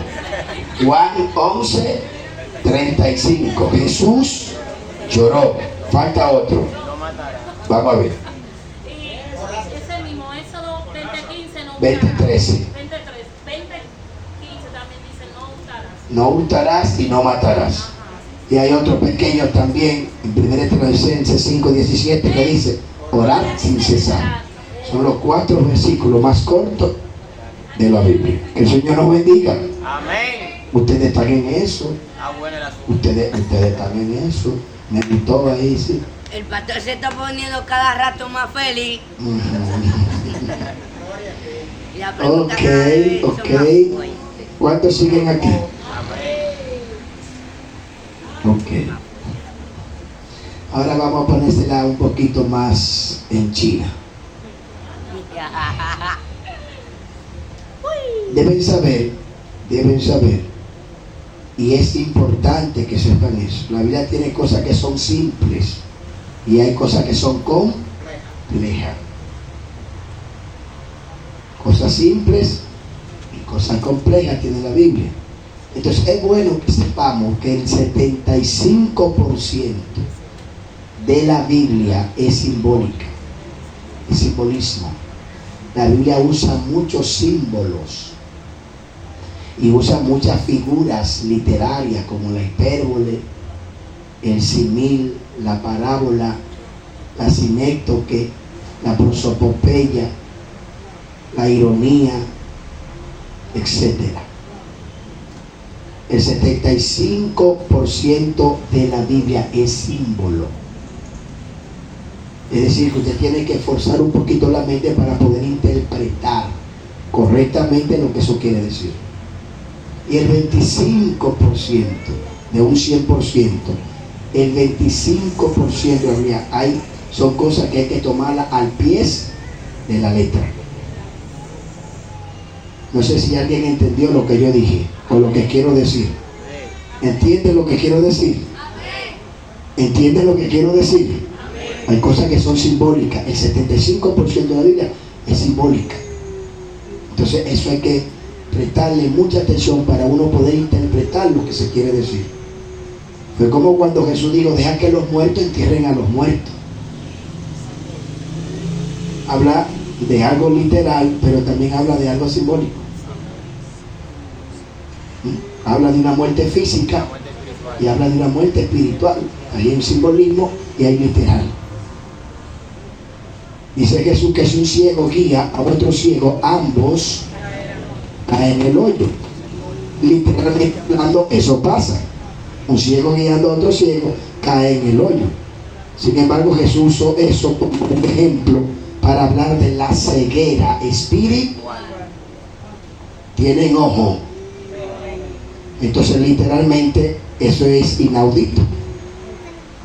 Juan 11:35. Jesús lloró. Falta otro. Vamos a ver. Y ese mismo, Éxodo 20:15, no 20:13. 20:15 también dice, no hurtarás. No hurtarás y no matarás. Y hay otro pequeño también, en 1 Tesalonicenses 5:17, que dice, orad sin cesar. Son los 4 versículos más cortos de la Biblia. Que el Señor nos bendiga. Amén. Ustedes están en eso. Bueno el asunto. Ustedes están en eso. Me gustó ahí, sí. El pastor se está poniendo cada rato más feliz. Y la pregunta cada vez son más fuertes. ¿Cuántos siguen aquí? Ok. Ahora vamos a ponérsela un poquito más en China. Deben saber, y es importante que sepan eso. La Biblia tiene cosas que son simples y hay cosas que son complejas. Cosas simples y cosas complejas tiene la Biblia. Entonces es bueno que sepamos que el 75% de la Biblia es simbólica, es simbolismo. La Biblia usa muchos símbolos y usa muchas figuras literarias como la hipérbole, el simil, la parábola, la sinécdoque, la prosopopeya, la ironía, etc. El 75% de la Biblia es símbolo. Es decir, que usted tiene que esforzar un poquito la mente para poder interpretar correctamente lo que eso quiere decir. Y el 25% de un 100%, el 25% de la Biblia son cosas que hay que tomarlas al pie de la letra. No sé si alguien entendió lo que yo dije o lo que quiero decir. ¿Entiende lo que quiero decir? ¿Entiende lo que quiero decir? Hay cosas que son simbólicas. El 75% de la Biblia es simbólica. Entonces eso hay que prestarle mucha atención para uno poder interpretar lo que se quiere decir. Fue como cuando Jesús dijo, deja que los muertos entierren a los muertos. Habla de algo literal, pero también habla de algo simbólico. Habla de una muerte física y habla de una muerte espiritual. Hay un simbolismo y hay literal. Dice Jesús que si un ciego guía a otro ciego, ambos caen en el hoyo. Literalmente hablando, eso pasa. Un ciego guiando a otro ciego cae en el hoyo. Sin embargo, Jesús usó eso como un ejemplo para hablar de la ceguera espiritual. Tienen ojo. Entonces literalmente eso es inaudito.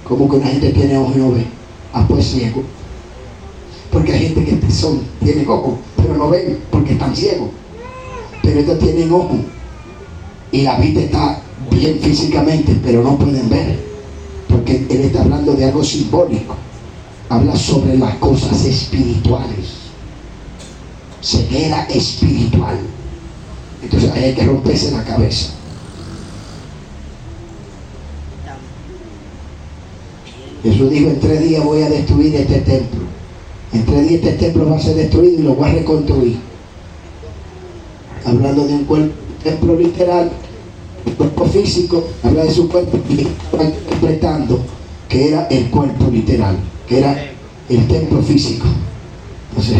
Como que una gente tiene ojo y no ve. Ah, pues ciego. Porque hay gente que tiene ojo, pero no ven porque están ciegos. Pero estos tienen ojo y la vista está bien físicamente, pero no pueden ver, porque él está hablando de algo simbólico. Habla sobre las cosas espirituales, ceguera espiritual. Entonces ahí hay que romperse la cabeza. Jesús dijo, en 3 días voy a destruir este templo. En 3 días este templo va a ser destruido y lo voy a reconstruir. Hablando de un templo literal, un cuerpo físico, habla de su cuerpo y estaba interpretando que era el cuerpo literal, que era el templo físico. Entonces,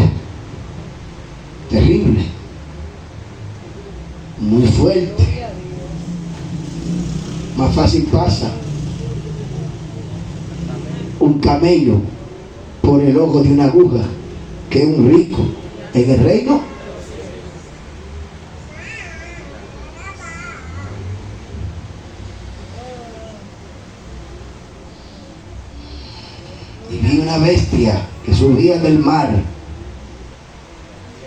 terrible, muy fuerte. Más fácil pasa un camello por el ojo de una aguja que un rico en el reino. Y vi una bestia que subía del mar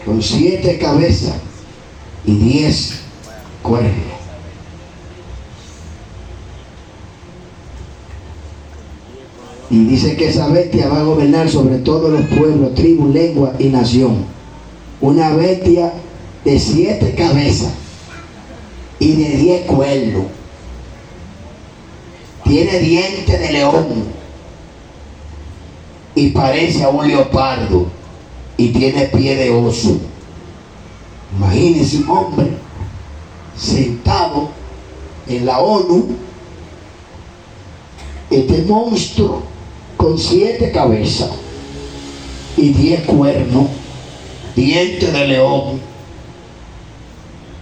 con 7 cabezas y 10 cuernos. Y dice que esa bestia va a gobernar sobre todos los pueblos, tribus, lengua y nación. Una bestia de 7 cabezas y de 10 cuernos. Tiene dientes de león y parece a un leopardo y tiene pie de oso. Imagínense un hombre sentado en la ONU, este monstruo con 7 cabezas y 10 cuernos, dientes de león,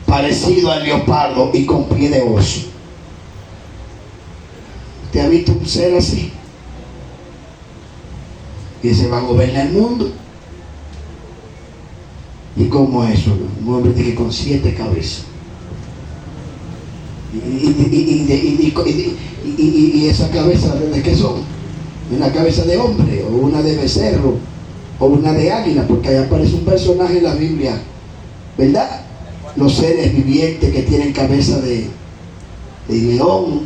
parecido al leopardo y con pie de oso. ¿Usted ha visto un ser así? Y se va a gobernar el mundo. ¿Y cómo es eso? Un hombre que con 7 cabezas. Y esa cabeza, ¿de qué son? Una cabeza de hombre, o una de becerro, o una de águila, porque ahí aparece un personaje en la Biblia, ¿verdad? Los seres vivientes que tienen cabeza de león,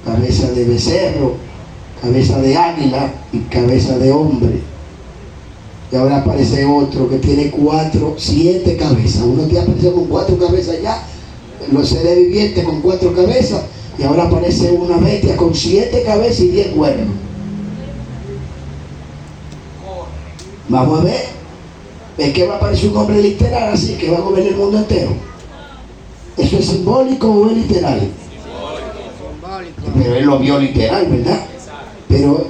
cabeza de becerro, cabeza de águila y cabeza de hombre. Y ahora aparece otro que tiene 7 cabezas. Uno que apareció con 4 cabezas ya, los seres vivientes con 4 cabezas, y ahora aparece una bestia con 7 cabezas y 10 cuernos. Vamos a ver. ¿Es que va a aparecer un hombre literal así que va a gobernar el mundo entero? ¿Eso es simbólico o es literal? Simbólico. Pero él lo vio literal, ¿verdad? Pero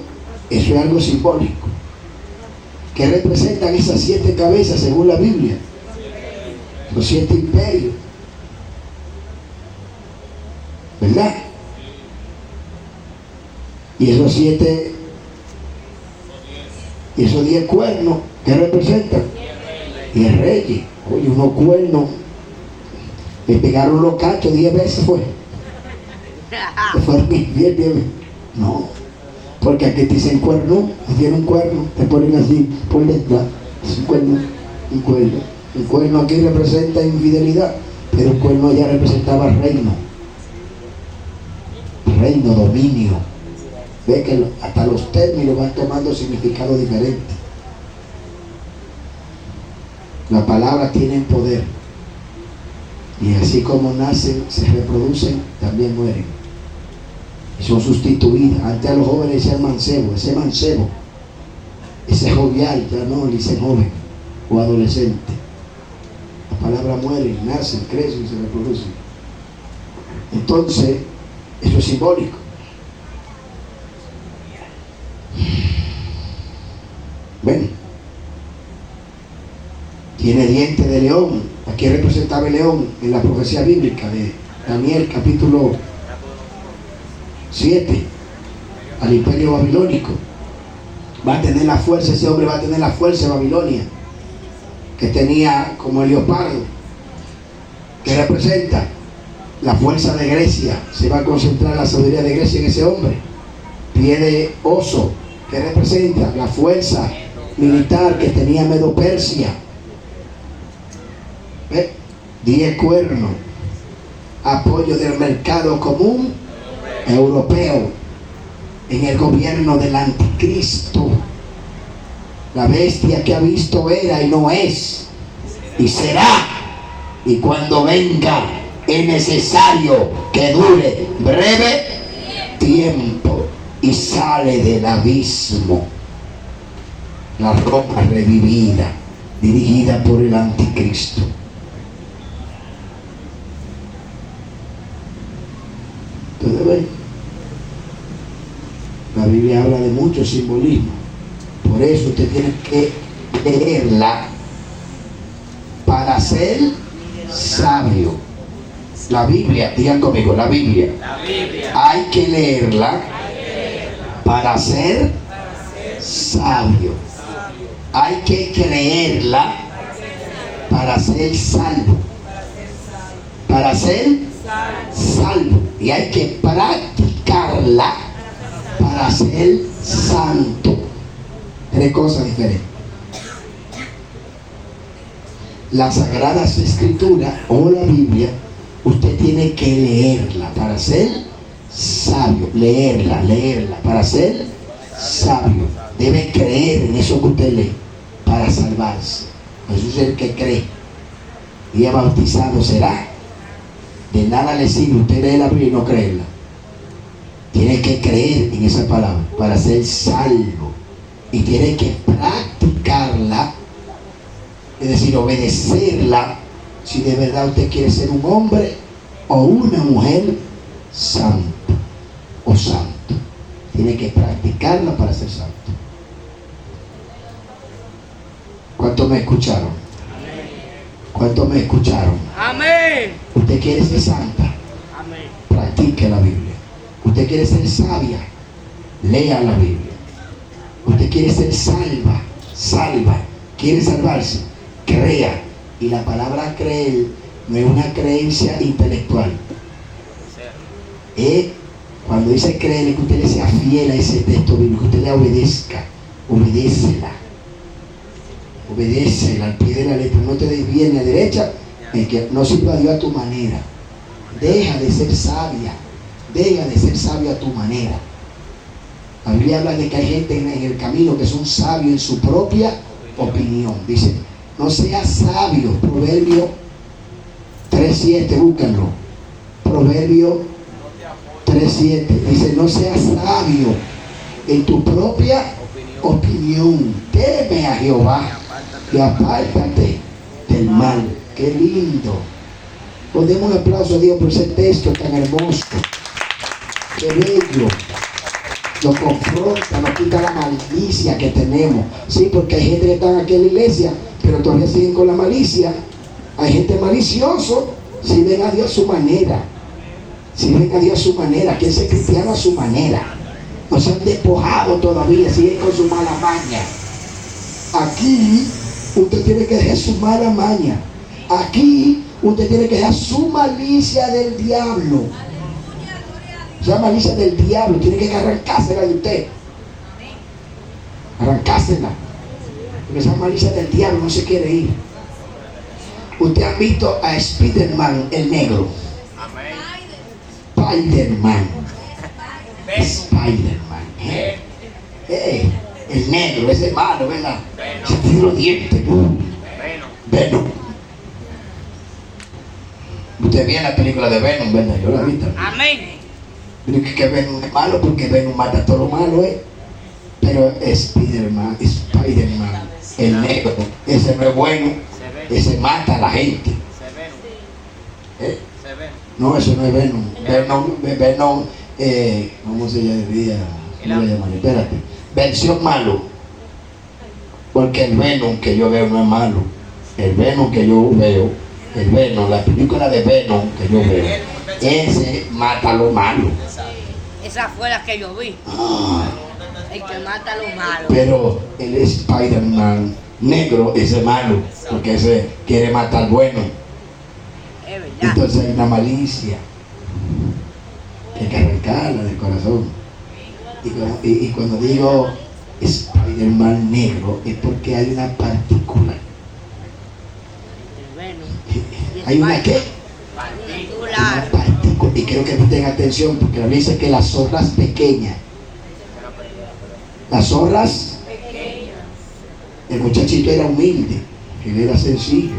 eso es algo simbólico. ¿Qué representan esas 7 cabezas según la Biblia? Los 7 imperios, ¿verdad? Y esos 10 cuernos, ¿qué representan? 10 reyes. Oye, unos cuernos, me pegaron los cachos 10 veces fue. Fueron 10 veces. No, porque aquí te dicen cuerno, tiene un cuerno, te ponen así por detrás. Es un cuerno, un cuerno. Un cuerno aquí representa infidelidad, pero un cuerno allá representaba reino. Reino, dominio. Ve que hasta los términos van tomando significado diferente. Las palabras tienen poder. Y así como nacen, se reproducen, también mueren. Y son sustituidas. Antes a los jóvenes decían mancebo, ese jovial, ya no, le dicen joven o adolescente. Las palabras mueren, nacen, crecen y se reproducen. Entonces, eso es simbólico. Bueno, tiene dientes de león. Aquí representaba el león en la profecía bíblica de Daniel capítulo 7, al imperio babilónico. Va a tener la fuerza, ese hombre va a tener la fuerza de Babilonia, que tenía como el leopardo, que representa la fuerza de Grecia. Se va a concentrar la sabiduría de Grecia en ese hombre. Pie de oso, que representa la fuerza militar que tenía Medo-Persia. 10 cuernos, apoyo del mercado común europeo en el gobierno del anticristo. La bestia que ha visto era y no es y será, y cuando venga es necesario que dure breve tiempo y sale del abismo. La Roma revivida, dirigida por el anticristo. Entonces ven, la Biblia habla de mucho simbolismo. Por eso usted tiene que leerla para ser sabio. La Biblia, digan conmigo, la Biblia. Hay que leerla para ser sabio. Hay que creerla para ser salvo. Para ser salvo. Y hay que practicarla para ser santo. 3 cosas diferentes. Las Sagradas Escrituras o la Biblia, usted tiene que leerla para ser sabio. Leerla para ser sabio. Debe creer en eso que usted lee para salvarse. Jesús es el que cree y es bautizado será. De nada le sirve usted lee la Biblia y no creerla. Tiene que creer en esa palabra para ser salvo. Y tiene que practicarla, es decir, obedecerla, si de verdad usted quiere ser un hombre o una mujer santo o santo. Tiene que practicarla para ser santo. ¿Cuántos me escucharon? ¿Cuántos me escucharon? Amén. ¿Usted quiere ser santa? Amén. Practique la Biblia. ¿Usted quiere ser sabia? Lea la Biblia. ¿Usted quiere ser salva? ¿Quiere salvarse? Crea. Y la palabra creer no es una creencia intelectual. Cuando dice creer es que usted le sea fiel a ese texto bíblico, que usted le obedezca. Obedécela al pie de la letra. No te desvíes ni a derecha, en que no sirva a Dios a tu manera. Deja de ser sabia. Deja de ser sabio a tu manera. La Biblia habla de que hay gente en el camino que son sabios en su propia opinión. Dice, no seas sabio. Proverbio 3:7, búscanlo. Proverbio 3:7. Dice, no seas sabio en tu propia opinión. Teme a Jehová y apártate del mal. Qué lindo. Podemos un aplauso a Dios por ese texto tan hermoso. Qué bello. Nos confronta, nos quita la malicia que tenemos. Sí, porque hay gente que está aquí en la iglesia, pero todavía siguen con la malicia. Hay gente malicioso. Sirven a Dios a su manera. Sirven a Dios a su manera. Quieren ser cristiano a su manera. No se han despojado todavía. Siguen con su mala maña. Aquí usted tiene que dejar su mala maña. Aquí usted tiene que dejar su malicia del diablo. Esa malicia del diablo tiene que arrancársela de usted. Arrancársela. Porque esa malicia del diablo no se quiere ir. Usted ha visto a Spider-Man, el negro. Spider-Man. El negro, ese malo, ¿verdad? Se tiene los dientes. Venom. Usted vio la película de Venom, ¿verdad? Yo la vi también. Amén. Que Venom es malo porque Venom mata todo lo malo, pero Spider-Man, el negro, ese no es bueno, ese mata a la gente. No, eso no es Venom. Venom, ¿cómo se llama? Espérate. Versión malo. Porque el Venom que yo veo no es malo. El Venom que yo veo, la película de Venom que yo veo, ese mata lo malo. Esa fue la que yo vi. El que mata a los malos. Pero el Spider-Man negro, ese malo, porque ese quiere matar bueno. Es verdad. Entonces hay una malicia que hay que arrancarla del corazón. Y cuando digo Spider-Man negro es porque hay una partícula. ¿Hay una qué? Una partícula. Y quiero que presten atención porque la Biblia dice que las zorras pequeñas. El muchachito era humilde, él era sencillo,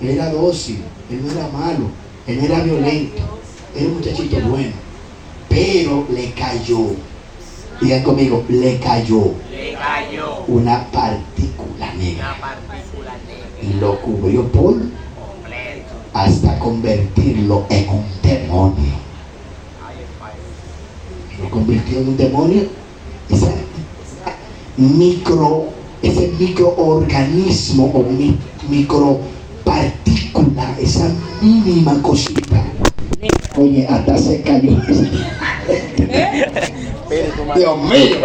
él era dócil, él no era malo, él no era violento, era un muchachito bueno, pero le cayó, digan conmigo, le cayó una partícula negra y lo cubrió por hasta convertirlo en un demonio. Lo convirtió en un demonio. Ese microorganismo o micropartícula, esa mínima cosita, oye, hasta se cayó. Dios mío.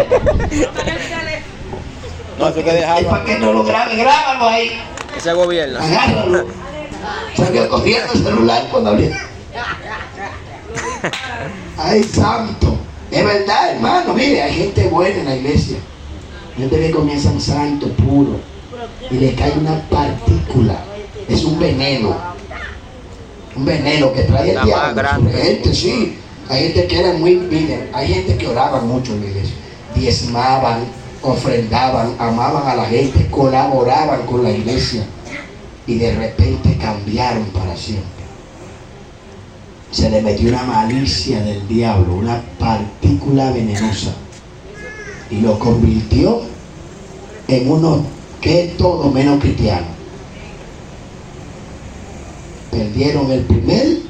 No, eso que Es dejarlo. para que no lo grabe, grábalo ahí. Ese gobierno. Agárralo. Salió corriendo el celular cuando abrió. Ay, santo. Es verdad, hermano. Mire, hay gente buena en la iglesia. Gente que comienza un santo puro y le cae una partícula. Es un veneno. Un veneno que trae el diablo sobre gente, sí. Hay gente que era muy líder. Hay gente que oraba mucho en la iglesia. diezmaban, ofrendaban, amaban a la gente, colaboraban con la iglesia y de repente cambiaron para siempre. Se le metió una malicia del diablo, una partícula venenosa y lo convirtió en uno que es todo menos cristiano. Perdieron el primer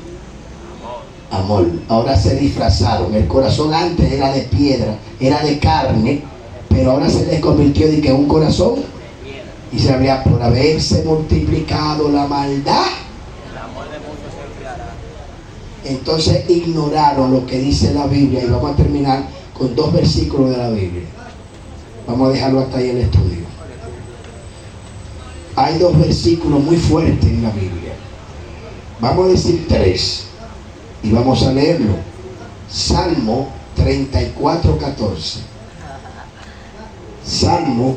amor. Ahora se disfrazaron. El corazón antes era de piedra, era de carne, pero ahora se les convirtió en un corazón y se había, por haberse multiplicado la maldad, El amor de muchos se enfriará. entonces ignoraron lo que dice la Biblia. Y vamos a terminar con 2 versículos de la Biblia. Vamos a dejarlo hasta ahí el estudio. Hay 2 versículos muy fuertes en la Biblia. Vamos a decir 3 y vamos a leerlo. Salmo 34:14. Salmo.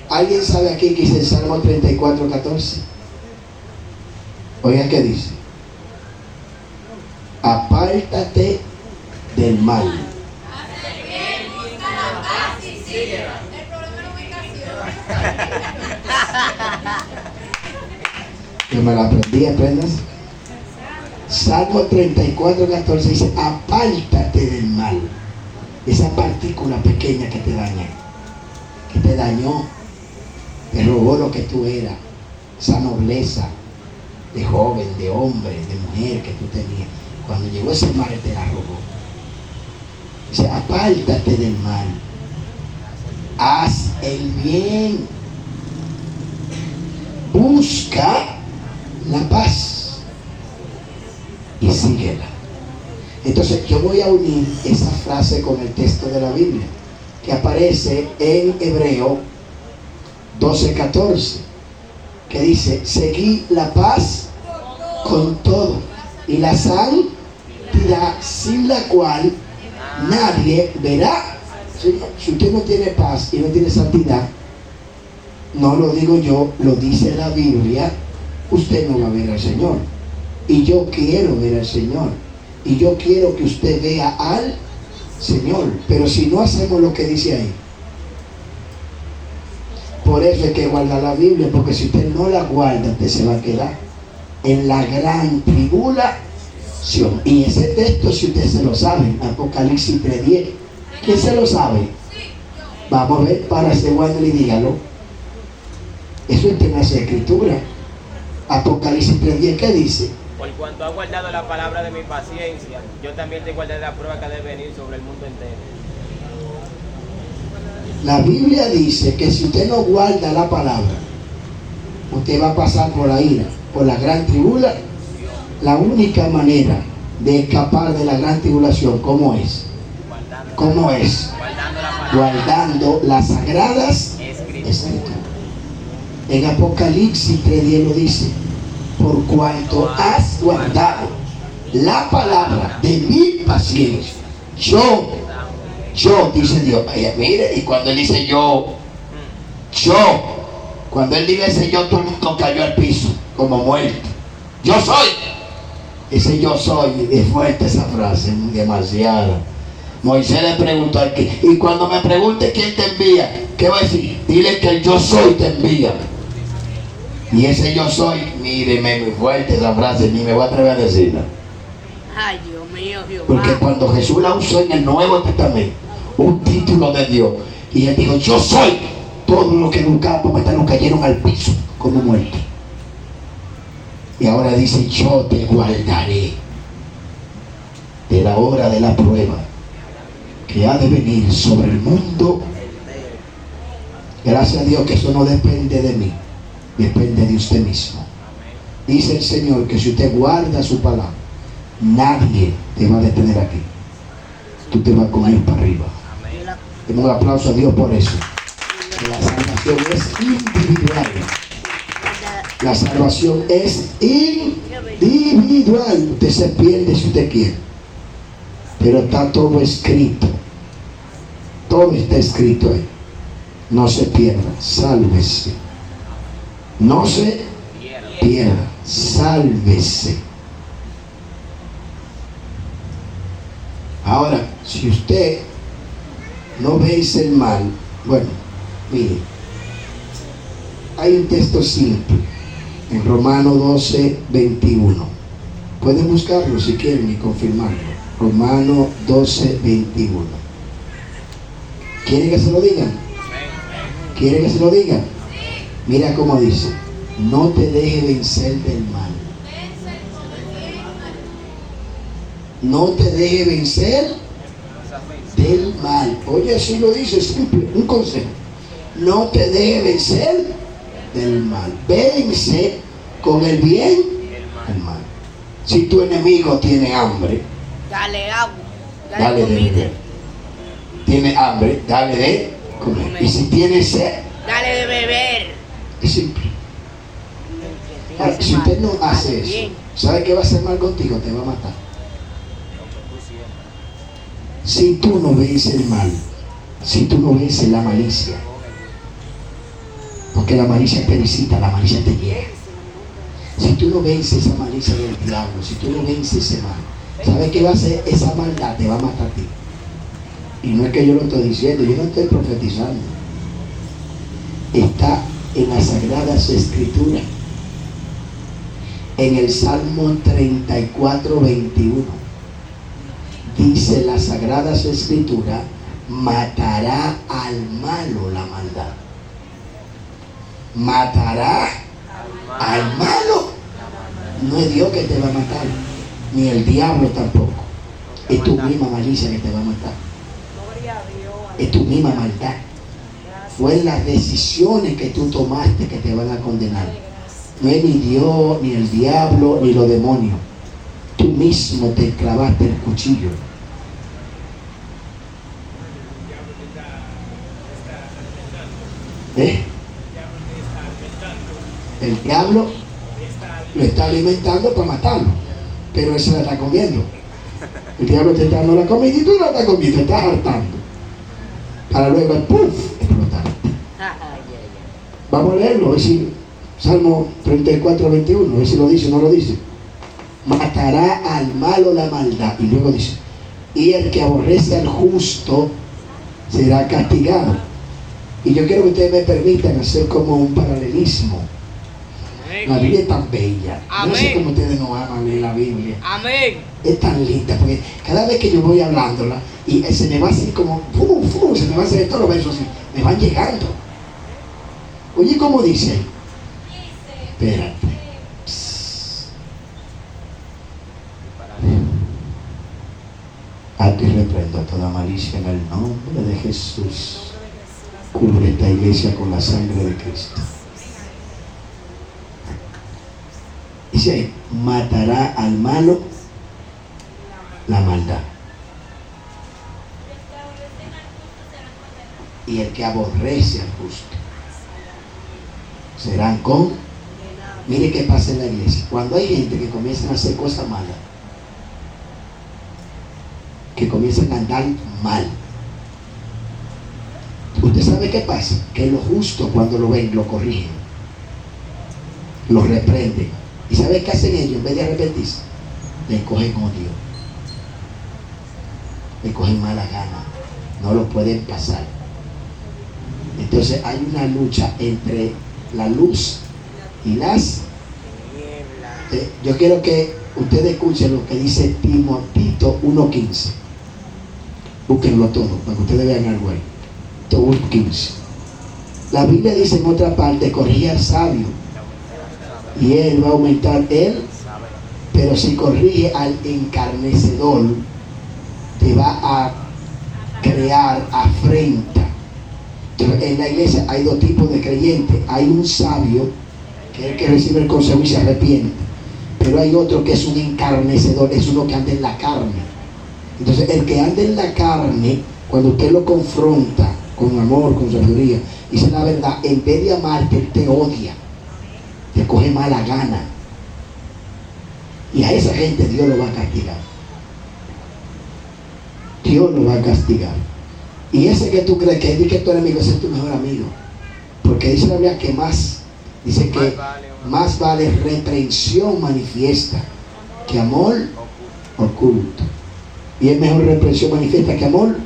¿Alguien sabe aquí que dice el Salmo 34:14? Oiga, ¿qué dice? Apártate del mal. Hace bien, busca la paz y sigue. El problema es la ubicación. Yo me lo aprendí, aprendas. Salmo 34:14 dice: apártate del mal. Esa partícula pequeña que te daña, que te dañó, te robó lo que tú eras, esa nobleza de joven, de hombre, de mujer que tú tenías. Cuando llegó ese mal, te la robó. Dice: apártate del mal, haz el bien, busca la paz y síguela. Entonces yo voy a unir esa frase con el texto de la Biblia que aparece en Hebreo 12:14, que dice: seguid la paz con todo y la santidad, sin la cual nadie verá. Si usted no tiene paz y no tiene santidad, no lo digo yo, lo dice la Biblia, usted no va a ver al Señor. Y yo quiero ver al Señor. Y yo quiero que usted vea al Señor. Pero si no hacemos lo que dice ahí, por eso hay que guardar la Biblia, porque si usted no la guarda, usted se va a quedar en la gran tribulación. Y ese texto, si usted se lo sabe, Apocalipsis 3:10, ¿quién se lo sabe? Vamos a ver, para ese guarda y dígalo. Eso es tema de escritura. Apocalipsis 3:10, ¿qué dice? Por cuanto has guardado la palabra de mi paciencia, yo también te guardaré la prueba que ha de venir sobre el mundo entero. La Biblia dice que si usted no guarda la palabra, usted va a pasar por la ira, por la gran tribulación. La única manera de escapar de la gran tribulación, ¿cómo es? ¿Cómo es? Guardando la palabra. Guardando las sagradas escrituras. En Apocalipsis 3:10 lo dice: por cuanto has guardado la palabra de mi paciencia, yo, dice Dios. Mire, y cuando él dice yo, cuando él dice ese yo, todo el mundo cayó al piso como muerto. Yo soy. Ese yo soy, es fuerte esa frase, demasiado. Moisés le preguntó aquí, y cuando me pregunte quién te envía, ¿qué va a decir? Dile que el yo soy te envía. Y ese yo soy, míreme, muy fuerte esa frase, ni me voy a atrever a decirla. Ay, Dios mío, Jehová. Porque cuando Jesús la usó en el Nuevo Testamento, un título de Dios, y él dijo: yo soy, todo lo que nunca no cayeron al piso como muertos. Y ahora dice: yo te guardaré de la hora de la prueba que ha de venir sobre el mundo. Gracias a Dios que eso no depende de mí, depende de usted mismo. Dice el Señor que si usted guarda su palabra, nadie te va a detener aquí. Tú te vas con él para arriba. Demos un aplauso a Dios por eso. Que la salvación es individual. La salvación es individual. Usted se pierde si usted quiere, pero está todo escrito. Todo está escrito ahí. No se pierda, sálvese. No se pierda, sálvese. Ahora, si usted no vence el mal. Bueno, mire, hay un texto simple en Romanos 12, 21. Pueden buscarlo si quieren y confirmarlo. Romanos 12, 21. ¿Quieren que se lo digan? ¿Quieren que se lo digan? Mira cómo dice: no te dejes vencer del mal. No te dejes vencer del mal. Oye, así lo dice, simple, un consejo. No te dejes vencer del mal. Vence con el bien el mal. Si tu enemigo tiene hambre, Dale agua. dale de comida. beber. Tiene hambre, dale de comer. Y si tiene sed, Dale de beber. es simple. Ahora, si usted no hace eso, ¿sabe qué va a hacer mal contigo? Te va a matar. Si tú no vences el mal, si tú no vences la malicia, porque la malicia te visita, la malicia te llega. Si tú no vences esa malicia del diablo, si tú no vences ese mal, ¿sabes qué va a hacer? Esa maldad te va a matar a ti. Y no es que yo lo estoy diciendo, yo no estoy profetizando. Está en las Sagradas Escrituras. En el Salmo 34, 21. Dice las Sagradas Escrituras: matará al malo la maldad. Matará al malo. No es Dios que te va a matar, ni el diablo tampoco. Es tu misma malicia que te va a matar. Es tu misma maldad. Fue las decisiones que tú tomaste que te van a condenar. No es ni Dios, ni el diablo, ni los demonios. Tú mismo te clavaste el cuchillo. El diablo lo está alimentando para matarlo, pero él se la está comiendo. El diablo te está dando la comida y tú la estás comiendo, te estás hartando, para luego ¡puf! Explotar. Vamos a leerlo, a ver si Salmo 34, 21, a ver si lo dice o no lo dice. Matará al malo la maldad. Y luego dice: y el que aborrece al justo será castigado. Y yo quiero que ustedes me permitan hacer como un paralelismo. La Biblia es tan bella. No sé cómo ustedes no aman leer la Biblia. Amén. Es tan linda, porque cada vez que yo voy hablándola, y se me va así como, se me va a hacer todos los versos así, me van llegando. Oye, ¿cómo dice? Espérate. Ato y reprendo toda malicia en el nombre de Jesús. Cubre esta iglesia con la sangre de Cristo. Dice: matará al malo la maldad. Y el que aborrece al justo serán con. Mire qué pasa en la iglesia. Cuando hay gente que comienza a hacer cosas malas, que comienzan a andar mal, ¿usted sabe qué pasa? Que los justos, cuando lo ven, lo corrigen, lo reprenden. ¿Y sabe qué hacen ellos? En vez de arrepentirse, le cogen odio, le cogen mala gana, no lo pueden pasar. Entonces hay una lucha entre la luz y las. Yo quiero que ustedes escuchen lo que dice Tito 1:15. Búsquenlo todo para que ustedes vean algo ahí. Tito 1:15. La Biblia dice en otra parte: corrige al sabio y él va a aumentar él, pero si corrige al encarnecedor, te va a crear afrenta. Entonces, en la iglesia hay dos tipos de creyentes. Hay un sabio, que es el que recibe el consejo y se arrepiente, pero hay otro que es un encarnecedor, es uno que anda en la carne. Entonces el que anda en la carne, cuando usted lo confronta con amor, con sabiduría, dice la verdad, en vez de amarte, él te odia, te coge mala gana, y a esa gente Dios lo va a castigar. Dios lo va a castigar. Y ese que tú crees que es que tu enemigo, ese es tu mejor amigo, porque dice la Biblia que dice que más vale reprensión manifiesta que amor oculto. Y es mejor reprensión manifiesta que amor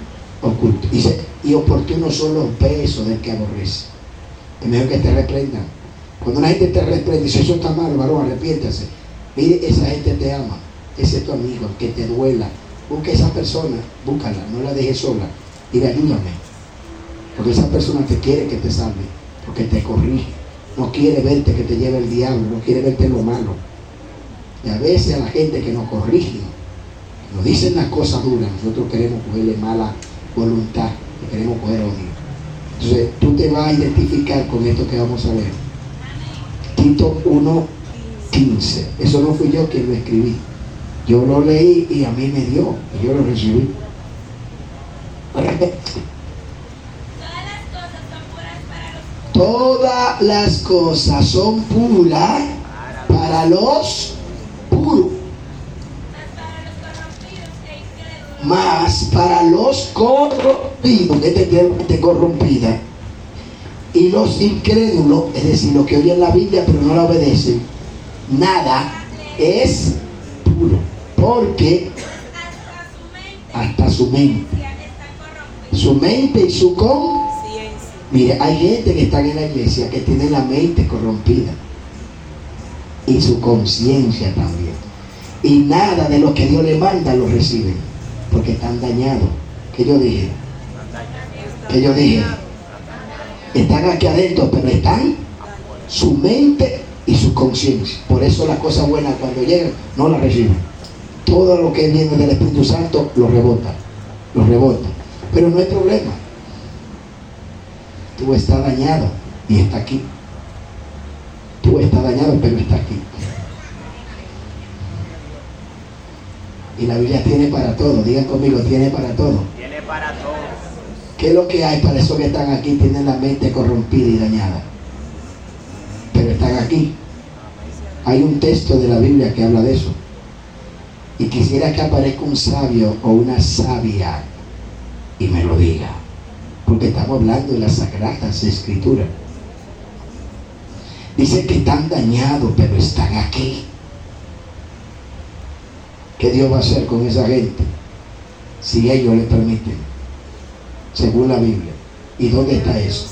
oculto. y oportunos son los besos del que aborrece. Es mejor que te reprendan. Cuando una gente te reprende, dice, eso está mal, varón, arrepiéntase. Mire, esa gente te ama, ese es tu amigo, que te duela. Busca a esa persona, búscala, no la dejes sola. Dile, ayúdame. Porque esa persona te quiere que te salve, porque te corrige. No quiere verte que te lleve el diablo, no quiere verte lo malo. Y a veces a la gente que nos corrige, nos dicen las cosas duras, nosotros queremos cogerle mala voluntad, y queremos coger odio. Entonces tú te vas a identificar con esto que vamos a ver. Tito 1:15. Eso no fui yo quien lo escribí. Yo lo leí y a mí me dio, y yo lo recibí. Todas las cosas son puras para los puros, mas para los corrompidos, gente corrompida, y los incrédulos, es decir, los que oyen la Biblia pero no la obedecen, nada es puro, porque hasta su mente y su conciencia. Mire, hay gente que está en la iglesia que tiene la mente corrompida y su conciencia también, y nada de lo que Dios le manda lo reciben porque están dañados. ¿Qué yo dije? Están aquí adentro, pero están su mente y su conciencia. Por eso las cosas buenas cuando llegan no las reciben. Todo lo que viene del Espíritu Santo lo rebota. Pero no hay problema. Tú estás dañado y está aquí. Tú estás dañado, pero está aquí. Y la Biblia tiene para todo. Digan conmigo, tiene para todo. Tiene para todo. ¿Qué es lo que hay para esos que están aquí? Tienen la mente corrompida y dañada, pero están aquí. Hay un texto de la Biblia que habla de eso. Y quisiera que aparezca un sabio o una sabia y me lo diga, porque estamos hablando de las Sagradas Escrituras. Dice que están dañados, pero están aquí. ¿Qué Dios va a hacer con esa gente si ellos le permiten? Según la Biblia. ¿Y dónde está eso?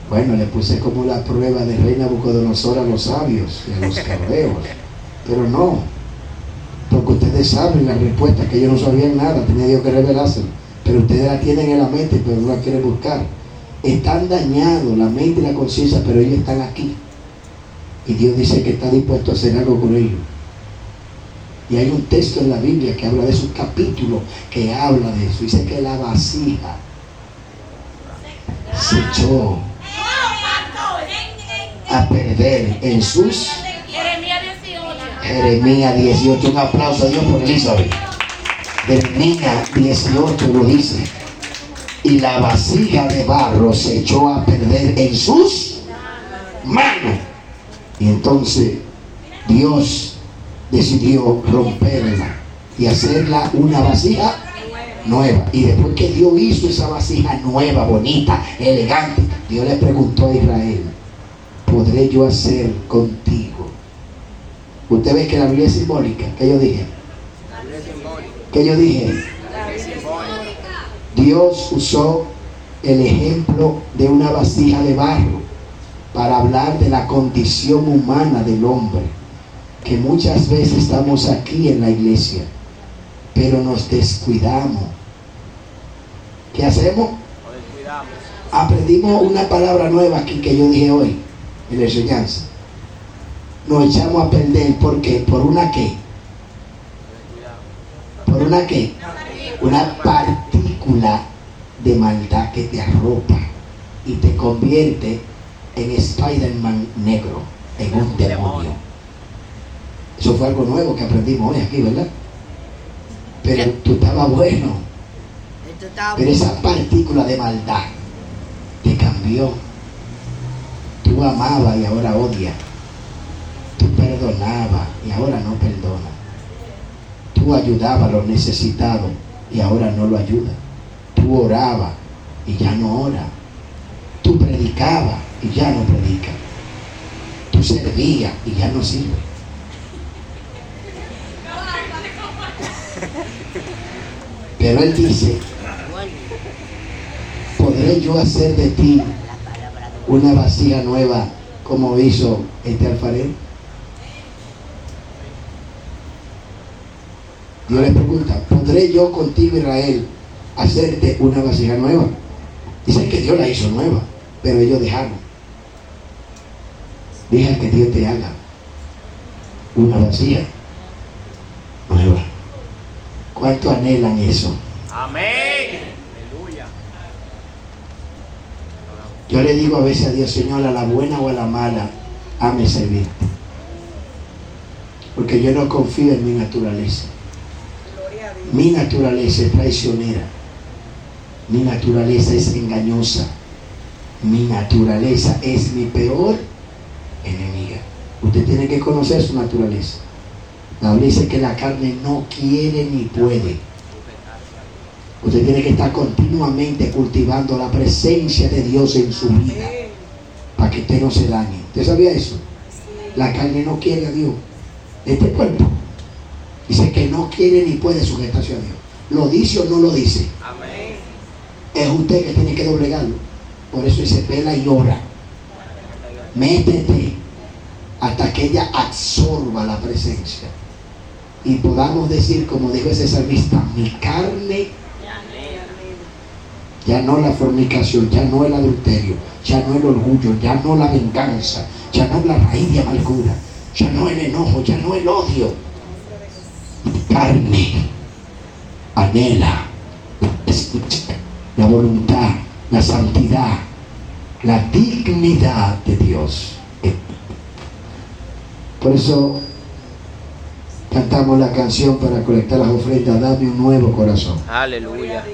Bueno, le puse como la prueba de rey Nabucodonosor a los sabios y a los caldeos, pero no, porque ustedes saben la respuesta, que ellos no sabían nada, tenía Dios que revelárselo, pero ustedes la tienen en la mente, pero no la quieren buscar. Están dañados la mente y la conciencia, pero ellos están aquí, y Dios dice que está dispuesto a hacer algo con ellos. Y hay un texto en la Biblia que habla de eso, un capítulo que habla de eso. Dice que la vasija se echó a perder en sus... Jeremías 18. Un aplauso a Dios por Elizabeth. Jeremías 18 lo dice. Y la vasija de barro se echó a perder en sus manos. Y entonces Dios decidió romperla y hacerla una vasija nueva. Y después que Dios hizo esa vasija nueva, bonita, elegante, Dios le preguntó a Israel, ¿podré yo hacer contigo? Usted ve que la Biblia es simbólica. ¿Qué yo dije? ¿Qué yo dije? Dios usó el ejemplo de una vasija de barro para hablar de la condición humana del hombre, que muchas veces estamos aquí en la iglesia, pero nos descuidamos. ¿Qué hacemos? Nos descuidamos. Aprendimos una palabra nueva aquí que yo dije hoy en la enseñanza. Nos echamos a perder, ¿por qué? ¿Por una qué? ¿Por una qué? Una partícula de maldad que te arropa y te convierte en Spider-Man negro, en un demonio. Eso fue algo nuevo que aprendimos hoy aquí, ¿verdad? Pero tú estabas bueno. Pero esa partícula de maldad te cambió. Tú amabas y ahora odias. Tú perdonabas y ahora no perdonas. Tú ayudabas a los necesitados y ahora no lo ayudas. Tú orabas y ya no oras. Tú predicabas y ya no predicas. Tú servías y ya no sirves. Pero él dice, Bueno, ¿podré yo hacer de ti la palabra de una vasija nueva como hizo este alfarero? Dios le pregunta, ¿podré yo contigo, Israel, hacerte una vasija nueva? Dicen que Dios la hizo nueva, pero ellos dejaron. Deja que Dios te haga una vasija nueva. ¿Cuánto anhelan eso? Amén. Aleluya. Yo le digo a veces a Dios, Señor, a la buena o a la mala, hame servirte. Porque yo no confío en mi naturaleza. Mi naturaleza es traicionera. Mi naturaleza es engañosa. Mi naturaleza es mi peor enemiga. Usted tiene que conocer su naturaleza. La Biblia dice que la carne no quiere ni puede. Usted tiene que estar continuamente cultivando la presencia de Dios en su vida para que usted no se dañe. ¿Usted sabía eso? La carne no quiere a Dios. Este cuerpo dice que no quiere ni puede sujetarse a Dios. ¿Lo dice o no lo dice? Amén. Es usted que tiene que doblegarlo. Por eso dice, vela y ora. Métete hasta que ella absorba la presencia. Y podamos decir, como dijo ese salmista, mi carne, ya no la fornicación, ya no el adulterio, ya no el orgullo, ya no la venganza, ya no la raíz de amargura, ya no el enojo, ya no el odio. Mi carne anhela la voluntad, la santidad, la dignidad de Dios. Por eso cantamos la canción para colectar las ofrendas, dame un nuevo corazón. Aleluya.